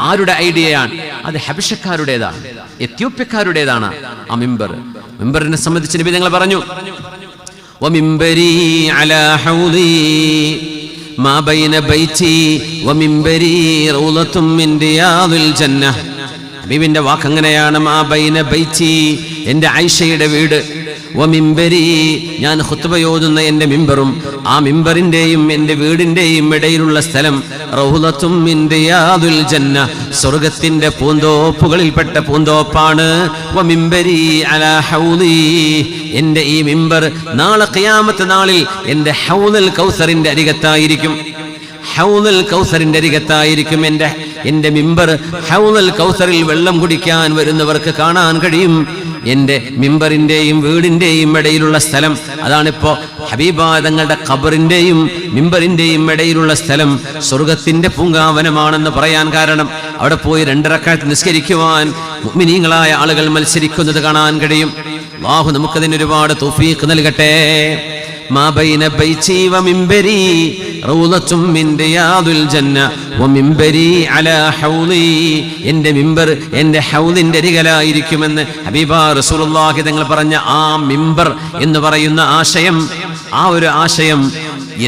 ആരുടെ ഐഡിയയാണ്? അത് ഹബശക്കാരുടേതാണ്, എത്യോപ്യക്കാരുടേതാണ് ആ മിമ്പർ. മിമ്പറിനെ സംബന്ധിച്ച് നബി തങ്ങൾ പറഞ്ഞു, വമിമ്പരി അലാ ഹൗദി മാ ബൈന ബൈതി വമിമ്പരി റൗളത്തും മിൻ റിയാദിൽ ജന്നഹ്. ഹബീബിന്റെ വാക്ക് അങ്ങനെയാണ്, മാ ബൈന ബൈതി, എൻ്റെ ആയിഷയുടെ വീട്, വമിമ്പരി, ഞാൻ ഖുതുബയോതുന്ന എൻ്റെ മിമ്പറും ആ മിമ്പറിന്റെയും എൻ്റെ വീടിന്റെയും ഇടയിലുള്ള സ്ഥലം റൗളത്തും മിൻ റിയാദിൽ ജന്ന, സ്വർഗ്ഗത്തിന്റെ പൂന്തോപ്പുകളിൽപ്പെട്ട പൂന്തോപ്പാണ്. വമിമ്പരി അലാ ഹൗദി, എൻ്റെ ഈ മിമ്പർ നാളെ ഖിയാമത്ത് നാളിൽ എൻ്റെ ഹൗദുൽ കൗസറിന്റെ അരികത്തായിരിക്കും. ഹൗദുൽ കൗസറിന്റെ അരികത്തായിരിക്കും എൻ്റെ മിമ്പർ. ഹൗദുൽ കൗസറിൽ വെള്ളം കുടിക്കാൻ വരുന്നവർക്ക് കാണാൻ കഴിയും എൻ്റെ മിമ്പറിന്റെയും വീടിന്റെയും ഇടയിലുള്ള സ്ഥലം. അതാണിപ്പോ ഹബീബാ തങ്ങളുടെ ഖബറിന്റെയും മിമ്പറിന്റെയും ഇടയിലുള്ള സ്ഥലം സ്വർഗത്തിന്റെ പൂങ്കാവനമാണെന്ന് പറയാൻ കാരണം അവിടെ പോയി 2 റക്അത്ത് നിസ്കരിക്കുവാൻ മുഅ്മിനീങ്ങളായ ആളുകൾ മത്സരിക്കുന്നത് കാണാൻ കഴിയും. അല്ലാഹു നമുക്കതിന് ഒരുപാട് തൗഫീഖ് നൽകട്ടെ. മാ ബൈന ബൈതി വമിമ്പരി റൗളത്തും മിൻ റിയാദിൽ ജന്ന വമിമ്പരി അലാ ഹൗദി, എൻ്റെ മിമ്പർ എൻ്റെ ഹൗദിന്റെ അരികിലായിരിക്കുമെന്ന് ഹബീബാ റസൂലുള്ളാഹി തങ്ങൾ പറഞ്ഞ ആ മിമ്പർ എന്ന് പറയുന്ന ആശയം, ആ ഒരു ആശയം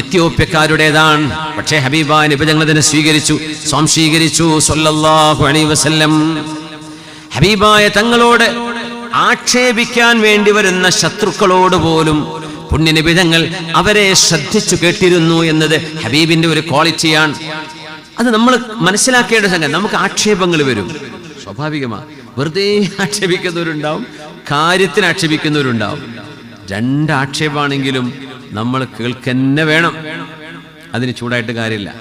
എത്യോപ്യക്കാരുടേതാണ്. പക്ഷേ ഹബീബാ നബി തങ്ങൾ അതിനെ സ്വീകരിച്ചു, സ്വാംശീകരിച്ചു സ്വല്ലല്ലാഹു അലൈഹി വസല്ലം. ഹബീബായ തങ്ങളോട് ആക്ഷേപിക്കാൻ വേണ്ടി വരുന്ന ശത്രുക്കളോട് പോലും പുണ്യനബി തങ്ങൾ അവരെ ശ്രദ്ധിച്ചു കേട്ടിരുന്നു എന്നത് ഹബീബിന്റെ ഒരു ക്വാളിറ്റിയാണ്. അത് നമ്മൾ മനസ്സിലാക്കേണ്ട സംഗതി. നമുക്ക് ആക്ഷേപങ്ങൾ വരും, സ്വാഭാവികമാണ്. വെറുതെ ആക്ഷേപിക്കുന്നവരുണ്ടാവും, കാര്യത്തിന് ആക്ഷേപിക്കുന്നവരുണ്ടാവും. 2 ആക്ഷേപമാണെങ്കിലും നമ്മൾ കേൾക്കന്നെ വേണം. അതിന് ചൂടായിട്ട് കാര്യമില്ല.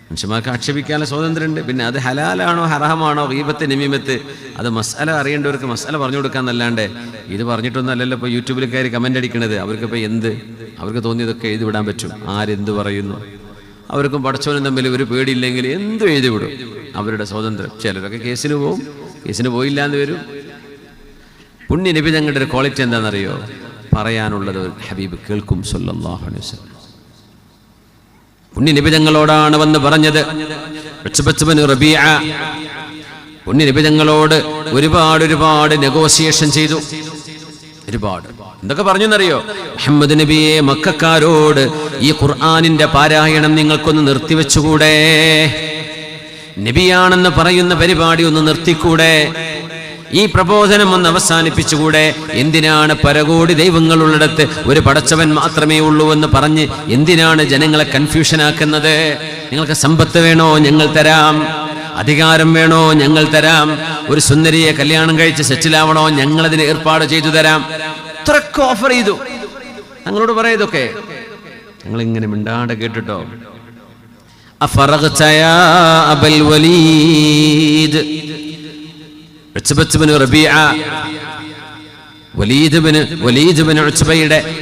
മനുഷ്യന്മാർക്ക് ആക്ഷേപിക്കാനുള്ള സ്വാതന്ത്ര്യമുണ്ട്. പിന്നെ അത് ഹലാലാണോ ഹറാമാണോ, ഗീബത്ത് നമീമത്ത്, അത് മസാല അറിയേണ്ടവർക്ക് മസാല പറഞ്ഞു കൊടുക്കാന്നല്ലാണ്ട് ഇത് പറഞ്ഞിട്ടൊന്നല്ലല്ലോ ഇപ്പോൾ യൂട്യൂബിൽ കയറി കമൻ്റ് അടിക്കണത്. അവർക്കിപ്പോൾ അവർക്ക് തോന്നിയതൊക്കെ എഴുതി വിടാൻ പറ്റും. ആരെന്ത് പറയുന്നു, അവർക്കും പടച്ചവനും തമ്മിൽ ഒരു പേടിയില്ലെങ്കിൽ എന്തും എഴുതി വിടും, അവരുടെ സ്വാതന്ത്ര്യം. ചിലരൊക്കെ കേസിന് പോവും, കേസിന് പോയില്ല എന്ന് വരും. പുണ്യ നബി തങ്ങളുടെ ഒരു ക്വാളിറ്റി എന്താണെന്നറിയോ? പറയാനുള്ളത് ഹബീബ് കേൾക്കും സ്വല്ലല്ലാഹു അലൈഹി വസല്ലം. പുണ്യ നബി തങ്ങളോടാണ് വന്ന് പറഞ്ഞത്. പുണ്യനബി തങ്ങളോട് ഒരുപാട് നെഗോസിയേഷൻ ചെയ്തു. ഒരുപാട് എന്തൊക്കെ പറഞ്ഞു എന്നറിയോ? മുഹമ്മദ് നബിയെ, മക്കക്കാരോട് ഈ ഖുർആനിന്റെ പാരായണം നിങ്ങൾക്കൊന്ന് നിർത്തിവെച്ചുകൂടെ? നബിയാണെന്ന് പറയുന്ന പരിപാടി ഒന്ന് നിർത്തിക്കൂടെ? ഈ പ്രബോധനം ഒന്ന് അവസാനിപ്പിച്ചുകൂടെ? എന്തിനാണ് പരകോടി ദൈവങ്ങളുള്ളിടത്ത് ഒരു പടച്ചവൻ മാത്രമേ ഉള്ളൂ എന്ന് പറഞ്ഞ് എന്തിനാണ് ജനങ്ങളെ കൺഫ്യൂഷനാക്കുന്നത്? നിങ്ങൾക്ക് സമ്പത്ത് വേണോ? ഞങ്ങൾ തരാം. അധികാരം വേണോ? ഞങ്ങൾ തരാം. ഒരു സുന്ദരിയെ കല്യാണം കഴിച്ച് സെറ്റിലാവണോ? ഞങ്ങളതിന് ഏർപ്പാട് ചെയ്തു തരാം. ഇത്രയൊക്കെ ഓഫർ ചെയ്തു. ഞങ്ങളോട് പറയതൊക്കെ ഞങ്ങൾ ഇങ്ങനെ മിണ്ടാണ്ട് കേട്ടിട്ടോ. അബൽ വലീദ്, വലീദ്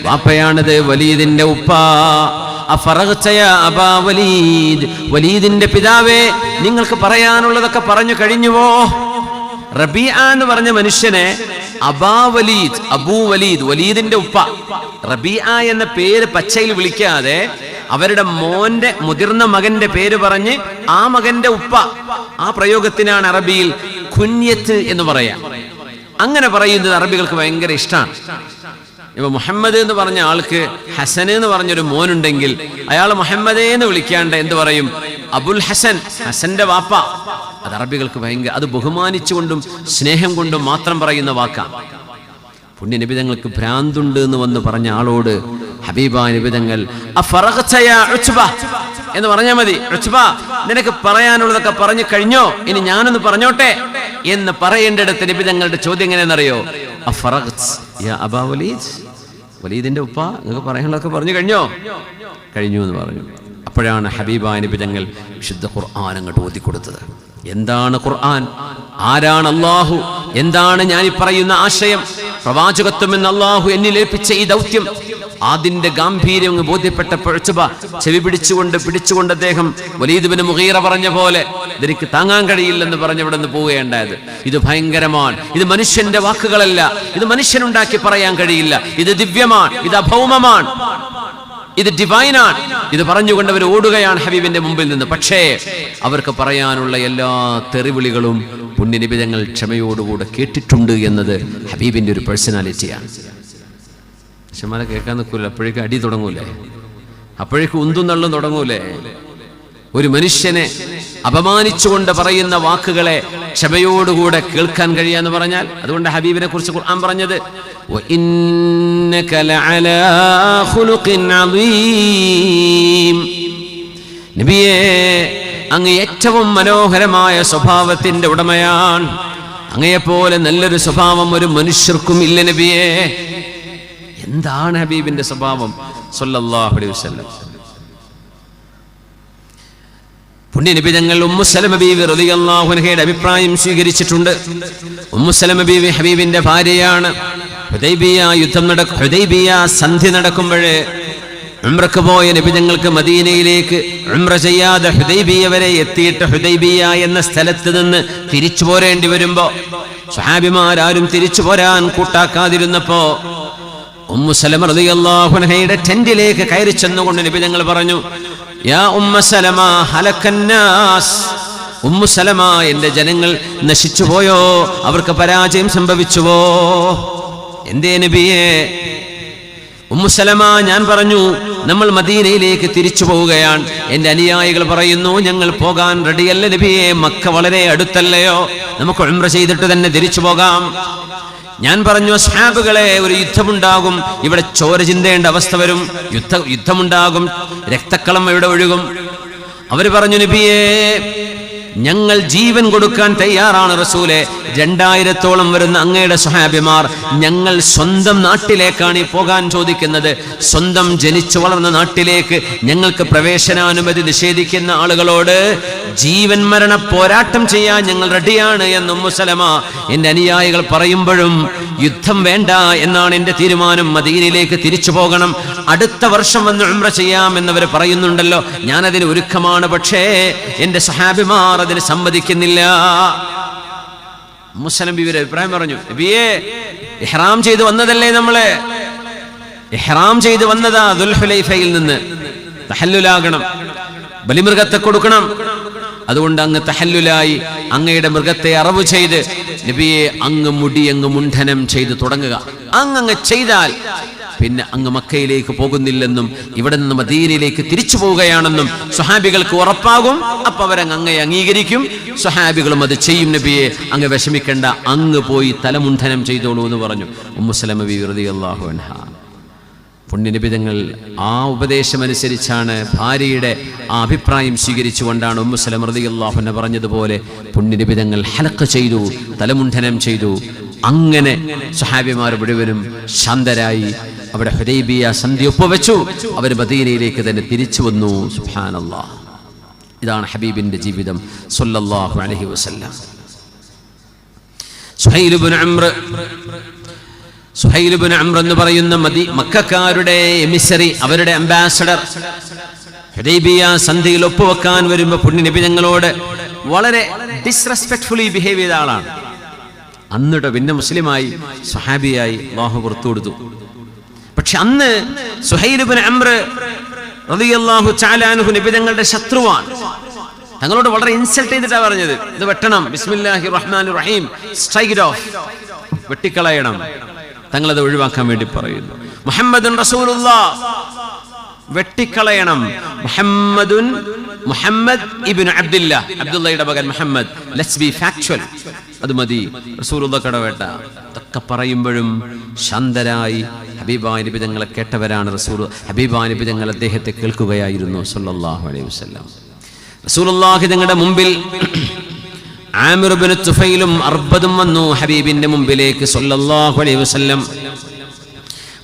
വാപ്പയാണത്, വലീദിന്റെ ഉപ്പ. വലീദിന്റെ പിതാവേ, നിങ്ങൾക്ക് പറയാനുള്ളതൊക്കെ പറഞ്ഞു കഴിഞ്ഞുവോ? റബീഅ എന്ന് പറഞ്ഞ മനുഷ്യനെ അബാ വലീദ്, അബൂ വലീദ്, വലീദിന്റെ ഉപ്പ. റബീഅ എന്ന പേര് പച്ചയിൽ വിളിക്കാതെ അവരുടെ മോന്റെ മുതിർന്ന മകന്റെ പേര് പറഞ്ഞ് ആ മകന്റെ ഉപ്പ, ആ പ്രയോഗത്തിനാണ് അറബിയിൽ കുഞ്ഞത്ത് എന്ന് പറയാം. അങ്ങനെ പറയുന്നത് അറബികൾക്ക് ഭയങ്കര ഇഷ്ടമാണ്. ഇപ്പൊ മുഹമ്മദ് എന്ന് പറഞ്ഞ ആൾക്ക് ഹസൻ എന്ന് പറഞ്ഞൊരു മോനുണ്ടെങ്കിൽ അയാൾ മുഹമ്മദേ എന്ന് വിളിക്കാണ്ട് എന്ത് പറയും? അബുൽ ഹസൻ, ഹസന്റെ വാപ്പ. അത് അറബികൾക്ക് ഭയങ്കര, അത് ബഹുമാനിച്ചുകൊണ്ടും സ്നേഹം കൊണ്ടും മാത്രം പറയുന്ന വാക്കാണ്. പുണ്യ നബിതങ്ങൾക്ക് ഭ്രാന്തുണ്ട് എന്ന് വന്ന് പറഞ്ഞ ആളോട് ഹബീബായ നബിതങ്ങൾ എന്ന് പറഞ്ഞാൽ മതി. നിനക്ക് പറയാനുള്ളതൊക്കെ പറഞ്ഞു കഴിഞ്ഞോ? ഇനി ഞാനൊന്ന് പറഞ്ഞോട്ടെ എന്ന് പറയേണ്ടിടത്ത് നബിതങ്ങളുടെ ചോദ്യം എങ്ങനെയെന്നറിയോ? വലീദിന്റെ ഉപ്പ, നിങ്ങൾക്ക് പറയാനുള്ളതൊക്കെ പറഞ്ഞു കഴിഞ്ഞോ? കഴിഞ്ഞു എന്ന് പറഞ്ഞു. അപ്പോഴാണ് ഹബീബായ നബിതങ്ങൾ വിശുദ്ധ ഖുർആൻ അങ്ങോട്ട് ഓതിക്കൊടുത്തത്. എന്താണ് ഖുർആൻ? ആരാണ് അല്ലാഹു? എന്താണ് ഞാൻ ഈ പറയുന്ന ആശയം? പ്രവാചകത്വം എന്ന് അല്ലാഹു എന്നിൽ ഏൽപ്പിച്ച ഈ ദൗത്യം, അതിന്റെ ഗാംഭീര്യം ബോധ്യപ്പെട്ടപ്പോൾ ചെവി പിടിച്ചുകൊണ്ട് അദ്ദേഹം വലീദ് ഇബ്നു മുഗീറ പറഞ്ഞ പോലെ ഇതെനിക്ക് താങ്ങാൻ കഴിയില്ലെന്ന് പറഞ്ഞ് ഇവിടെ നിന്ന് പോവുകയുണ്ടായത്. ഇത് ഭയങ്കരമാണ്, ഇത് മനുഷ്യന്റെ വാക്കുകളല്ല, ഇത് മനുഷ്യനുണ്ടാക്കി പറയാൻ കഴിയില്ല, ഇത് ദിവ്യമാണ്, ഇത് അഭൗമമാണ്, ഇത് ഡിവൈനാണ്. ഇത് പറഞ്ഞുകൊണ്ട് അവർ ഓടുകയാണ് ഹബീബിന്റെ മുമ്പിൽ നിന്ന്. പക്ഷേ അവർക്ക് പറയാനുള്ള എല്ലാ തെറിവിളികളും പുണ്യനബി തങ്ങൾ ക്ഷമയോടുകൂടെ കേട്ടിട്ടുണ്ട് എന്നത് ഹബീബിന്റെ ഒരു പേഴ്സണാലിറ്റിയാണ്. മനുഷ്യന്മാരെ കേൾക്കാൻ നിൽക്കൂല, അപ്പോഴേക്കും അടി തുടങ്ങൂലേ, അപ്പോഴേക്കും ഉന്തും തള്ളും തുടങ്ങൂലേ. ഒരു മനുഷ്യനെ അപമാനിച്ചുകൊണ്ട് പറയുന്ന വാക്കുകളെ ക്ഷമയോടുകൂടെ കേൾക്കാൻ കഴിയാന്ന് പറഞ്ഞാൽ, അതുകൊണ്ട് ഹബീബിനെ കുറിച്ച് ഖുർആൻ പറഞ്ഞത് നബിയേ, അങ്ങ് ഏറ്റവും മനോഹരമായ സ്വഭാവത്തിന്റെ ഉടമയാണ്. അങ്ങയെപ്പോലെ നല്ലൊരു സ്വഭാവം ഒരു മനുഷ്യർക്കും ഇല്ല നബിയേ. എന്താണ് ഹബീബിന്റെ സ്വഭാവം സല്ലല്ലാഹു അലൈഹി വസല്ലം? പുണ്യനബി തങ്ങൾ ഉമ്മു സലമ ബീവി റളിയല്ലാഹു അൻഹയുടെ അഭിപ്രായം സ്വീകരിച്ചിട്ടുണ്ട്. ഉമ്മു സലമ ബീവി ഹബീബിന്റെ ഭാര്യയാണ്. ഹുദൈബിയ സന്ധി നടക്കുമ്പോഴേ ഉംറക്ക് പോയ നബി തങ്ങൾക്ക് മദീനയിലേക്ക് ഉംറ ചെയ്യാതെ ഹുദൈബിയ വരെ എത്തിയിട്ട് ഹുദൈബിയ എന്ന സ്ഥലത്ത് നിന്ന് തിരിച്ചു പോരേണ്ടി വരുമ്പോ സ്വഹാബിമാരാരും തിരിച്ചു പോരാൻ കൂട്ടാക്കാതിരുന്നപ്പോ ഉമ്മു സലമ റളിയല്ലാഹു അൻഹയുടെ ടെന്റിലേക്ക് കയറി ചെന്നുകൊണ്ട് നബി തങ്ങൾ പറഞ്ഞു, യാ ഉമ്മ സലമ ഹലക്കന്നാസ്. ഉമ്മു സലമ, എന്റെ ജനങ്ങൾ നശിച്ചു പോയോ? അവർക്ക് പരാജയം സംഭവിച്ചുവോ? എന്തേ നബിയേ? ഉമ്മു സലമ, ഞാൻ പറഞ്ഞു നമ്മൾ മദീനയിലേക്ക് തിരിച്ചു പോവുകയാണ്. എന്റെ അനുയായികൾ പറയുന്നു ഞങ്ങൾ പോകാൻ റെഡിയല്ല നബിയേ, മക്ക വളരെ അടുത്തല്ലയോ, നമുക്ക് ഉംറ ചെയ്തിട്ട് തന്നെ തിരിച്ചു പോകാം. ഞാൻ പറഞ്ഞു, സ്വഹാബികളെ, ഒരു യുദ്ധമുണ്ടാകും, ഇവിടെ ചോര ചിന്തേണ്ട അവസ്ഥ വരും, യുദ്ധമുണ്ടാകും, രക്തക്കളം ഇവിടെ ഒഴുകും. അവർ പറഞ്ഞു, നബിയേ ഞങ്ങൾ ജീവൻ കൊടുക്കാൻ തയ്യാറാണ് റസൂലെ. 2000-ഓളം വരുന്ന അങ്ങയുടെ സ്വഹാബിമാർ ഞങ്ങൾ സ്വന്തം നാട്ടിലേക്കാണ് ഈ പോകാൻ ചോദിക്കുന്നത്. സ്വന്തം ജനിച്ചു വളർന്ന നാട്ടിലേക്ക് ഞങ്ങൾക്ക് പ്രവേശനാനുമതി നിഷേധിക്കുന്ന ആളുകളോട് ജീവൻ മരണ പോരാട്ടം ചെയ്യാൻ ഞങ്ങൾ റെഡിയാണ് എന്ന് ഉമ്മു സലമ എന്റെ അനുയായികൾ പറയുമ്പോഴും യുദ്ധം വേണ്ട എന്നാണ് എന്റെ തീരുമാനം, മദീനയിലേക്ക് തിരിച്ചു പോകണം, അടുത്ത വർഷം വന്ന് ഉംറ ചെയ്യാം എന്നവർ പറയുന്നുണ്ടല്ലോ, ഞാനതിന് ഒരുക്കമാണ്. പക്ഷേ എന്റെ സ്വഹാബിമാർ അതിന് സമ്മതിക്കുന്നില്ല. മുസ്ലിം ബിവിയുടെ അഭിപ്രായം പറഞ്ഞു, നബിയേ ഇഹ്റാം ചെയ്ത് വന്നതല്ലേ, നമ്മളെ ഇഹ്റാം ചെയ്ത് വന്നതാ ദുൽഹുലൈഫയിൽ നിന്ന്, തഹല്ലുലാകണം, ബലിമൃഗത്തെ കൊടുക്കണം, അതുകൊണ്ട് അങ്ങ് തഹല്ലുലായി അങ്ങയുടെ മൃഗത്തെ അറവ് ചെയ്ത് നബിയെ അങ്ങ് മുടി അങ്ങ് മുണ്ഡനം ചെയ്ത് തുടങ്ങുക. അങ്ങ് ചെയ്താൽ പിന്നെ അങ്ങ് മക്കയിലേക്ക് പോകുന്നില്ലെന്നും ഇവിടെ നിന്ന് മദീനയിലേക്ക് തിരിച്ചു പോവുകയാണെന്നും സ്വഹാബികൾക്ക് ഉറപ്പാകും. അപ്പൊ അവരങ്ങ് അങ്ങയെ അംഗീകരിക്കും. സ്വഹാബികളും അത് ചെയ്യും. നബിയെ അങ്ങ് വിഷമിക്കേണ്ട, അങ്ങ് പോയി തലമുണ്ഡനം ചെയ്തോളൂ എന്ന് പറഞ്ഞു ഉമ്മു സലമ ബിവി റളിയല്ലാഹു അൻഹ. പുണ്യനിബിതങ്ങൾ ആ ഉപദേശമനുസരിച്ചാണ്, ഭാര്യയുടെ ആ അഭിപ്രായം സ്വീകരിച്ചുകൊണ്ടാണ് ഉമ്മു സലമ റളിയല്ലാഹു അൻഹ പറഞ്ഞതുപോലെ പുണ്യനിബിതങ്ങൾ ഹലഖ് ചെയ്തു, തലമുണ്ഡനം ചെയ്തു. അങ്ങനെ സ്വഹാബിമാർ മുഴുവനും ശാന്തരായി അവിടെ ഹുദൈബിയ സന്ധി ഒപ്പുവെച്ചു. അവർ മദീനയിലേക്ക് തന്നെ തിരിച്ചു വന്നു. സുബ്ഹാനല്ലാഹ്. ഇതാണ് ഹബീബിന്റെ ജീവിതം സ്വല്ലല്ലാഹു അലൈഹി വസല്ലം. സുഹൈൽ ഇബ്നു അംർ എന്ന് പറയുന്ന മക്കക്കാരുടെ എമിസറി, അവരുടെ അംബാസഡർ, ഹുദൈബിയ സന്ധിയിൽ ഒപ്പുവെക്കാൻ വരുമ്പോൾ പുണ്യനബി ഞങ്ങളോട് വളരെ ഡിസ്റെസ്പെക്ട്ഫുള്ളി ബിഹേവ് ചെയ്ത ആളാണ്. അന്നിട്ട് പിന്നെ മുസ്ലിമായി, സ്വഹാബിയായി, അല്ലാഹു പുറത്തു കൊടുത്തു. പക്ഷെ അന്ന് സുഹൈൽ ഇബ്നു അംർ റളിയല്ലാഹു തആല അൻഹു നബി തങ്ങളുടെ ശത്രുവാണ്. തങ്ങളോട് വളരെ ഇൻസൾട്ട് ചെയ്തിട്ടാണ് പറഞ്ഞത്, ഇത് വെട്ടണം, ബിസ്മില്ലാഹിർ റഹ്മാനിർ റഹീം, സ്ട്രൈക്ക് ഇറ്റ് ഓഫ്, വെട്ടിക്കളയണം. തങ്ങളത് ഒഴിവാക്കാൻ വേണ്ടി പറയുന്നു. മുഹമ്മദുൻ റസൂലുള്ളാഹ്, വെട്ടിക്കളയണം. മുഹമ്മദ് ഇബ്നു അബ്ദുല്ലാഹ്, അബ്ദുള്ളയുടെ മകൻ മുഹമ്മദ്. ലെറ്റ്സ് ബി ഫാക്ച്വൽ, അത് മതി. റസൂലുള്ളാഹ് കടവേട്ട ഇതൊക്കെ പറയുമ്പോഴും ശാന്തരായി ഹബീബായ നബി തങ്ങളെ കേട്ടവരാണ് റസൂൽ. ഹബീബായ നബി തങ്ങൾ അദ്ദേഹത്തെ കേൾക്കുകയായിരുന്നു സല്ലല്ലാഹു അലൈഹി വസല്ലം. റസൂലുള്ളാഹി തങ്ങളുടെ മുമ്പിൽ ആമിർ ഇബ്നു തുഫൈലും അർബദും വന്നു ഹബീബിന്റെ മുമ്പിലേക്ക് സല്ലല്ലാഹു അലൈഹി വസല്ലം.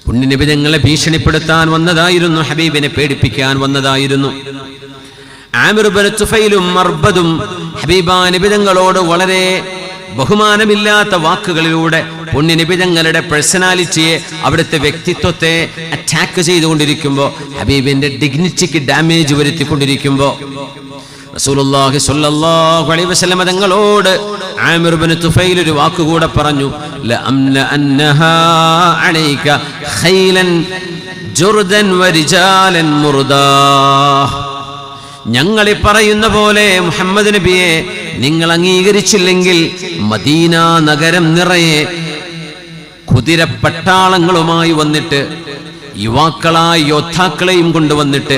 പുണ്യനബി തങ്ങളെ ഭീഷണിപ്പെടുത്താൻ വന്നതായിരുന്നു, ഹബീബിനെ പേടിപ്പിക്കാൻ വന്നതായിരുന്നു. ആമിർ ഇബ്നു തുഫൈലും അർബദും ഹബീബായ നബി തങ്ങളോട് വളരെ ബഹുമാനമില്ലാത്ത വാക്കുകളിലൂടെ പുണ്യനബി തങ്ങളുടെ പേഴ്സണാലിറ്റിയെ, അവിടുത്തെ വ്യക്തിത്വത്തെ അറ്റാക്ക് ചെയ്തുകൊണ്ടിരിക്കുമ്പോൾ, ഹബീബിന്റെ ഡിഗ്നിറ്റിക്ക് ഡാമേജ് വരുത്തിക്കൊണ്ടിരിക്കുമ്പോൾ റസൂലുള്ളാഹി സ്വല്ലല്ലാഹു അലൈഹി വസല്ലം തങ്ങളോട് ആമിർ ഇബ്നു തുഫൈൽ ഒരു വാക്കുകൂടെ പറഞ്ഞു, ലഅംന അന്നഹാ അലൈക ഖൈലൻ ജുർദൻ വരിജാലൻ മുർദാ. ഞങ്ങളെ പറയുന്ന പോലെ മുഹമ്മദ് നബിയെ നിങ്ങൾ അംഗീകരിച്ചില്ലെങ്കിൽ മദീന നഗരം നിറയെ കുതിരപ്പട്ടാളങ്ങളുമായി വന്നിട്ട്, യുവാക്കളായ യോദ്ധാക്കളെയും കൊണ്ടുവന്നിട്ട്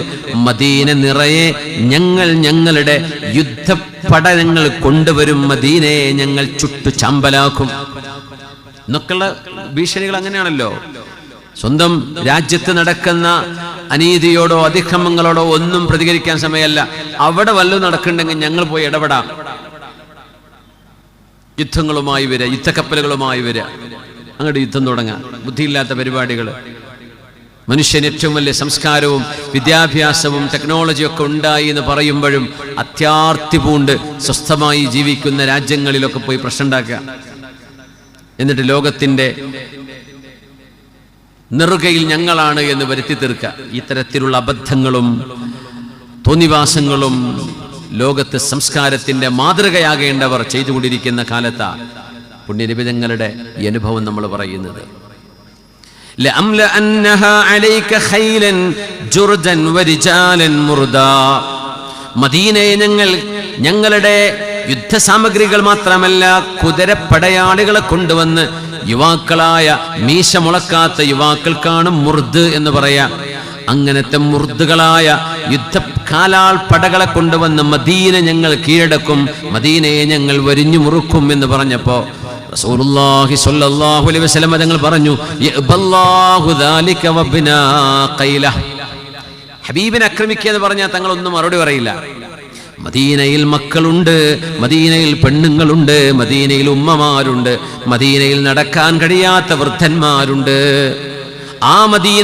മദീന നിറയെ ഞങ്ങളുടെ യുദ്ധപടങ്ങൾ കൊണ്ടുവരും, മദീനയെ ഞങ്ങൾ ചുട്ടു ചാമ്പലാക്കും എന്നൊക്കെയുള്ള ഭീഷണികൾ. അങ്ങനെയാണല്ലോ. സ്വന്തം രാജ്യത്ത് നടക്കുന്ന അനീതിയോടോ അതിക്രമങ്ങളോടോ ഒന്നും പ്രതികരിക്കാൻ സമയമല്ല. അവിടെ വല്ലതും നടക്കുന്നുണ്ടെങ്കിൽ ഞങ്ങൾ പോയി ഇടപെടാം. യുദ്ധങ്ങളുമായി വരിക, യുദ്ധക്കപ്പലുകളുമായി വരിക, അങ്ങോട്ട് യുദ്ധം തുടങ്ങാം. ബുദ്ധിയില്ലാത്ത പരിപാടികൾ. മനുഷ്യന് ഏറ്റവും വലിയ സംസ്കാരവും വിദ്യാഭ്യാസവും ടെക്നോളജിയൊക്കെ ഉണ്ടായി എന്ന് പറയുമ്പോഴും അത്യാർത്തി പൂണ്ട് സ്വസ്ഥമായി ജീവിക്കുന്ന രാജ്യങ്ങളിലൊക്കെ പോയി പ്രശ്നം ഉണ്ടാക്കുക. എന്നിട്ട് ലോകത്തിൻ്റെ നെറുകയിൽ ഞങ്ങളാണ് എന്ന് വരുത്തി തീർക്കുക. ഇത്തരത്തിലുള്ള അബദ്ധങ്ങളും തോന്നിവാസങ്ങളും ലോകത്ത് സംസ്കാരത്തിന്റെ മാതൃകയാകേണ്ടവർ ചെയ്തുകൊണ്ടിരിക്കുന്ന കാലത്താ പുണ്യനബി തങ്ങളുടെ ഈ അനുഭവം നമ്മൾ പറയുന്നത്. മദീനയെ ഞങ്ങളുടെ യുദ്ധസാമഗ്രികൾ മാത്രമല്ല, കുതിരപ്പടയാളികളെ കൊണ്ടുവന്ന്, യുവാക്കളായ മീശ മുളക്കാത്ത യുവാക്കൾക്കാണ് മുർദ് എന്ന് പറയാം. അങ്ങനത്തെ മുർദുകളായ യുദ്ധകാലാൾ പടകളെ കൊണ്ടുവന്ന് മദീന ഞങ്ങൾ കീഴടക്കും, മദീനയെ ഞങ്ങൾ വരിഞ്ഞു മുറുക്കും എന്ന് പറഞ്ഞപ്പോ റസൂലുള്ളാഹി സ്വല്ലല്ലാഹു അലൈഹി വസല്ലം തങ്ങൾ പറഞ്ഞു, യഅബല്ലാഹു ദാലിക വബ്നാ ഖൈല. ഹബീബിനെ ആക്രമിക്കുക എന്ന് പറഞ്ഞാൽ തങ്ങളൊന്നും മറുപടി പറയില്ല. മദീനയിൽ മക്കളുണ്ട്, മദീനയിൽ പെണ്ണുങ്ങളുണ്ട്, മദീനയിൽ ഉമ്മമാരുണ്ട്, മദീനയിൽ നടക്കാൻ കഴിയാത്ത വൃദ്ധന്മാരുണ്ട്. ആ മദീന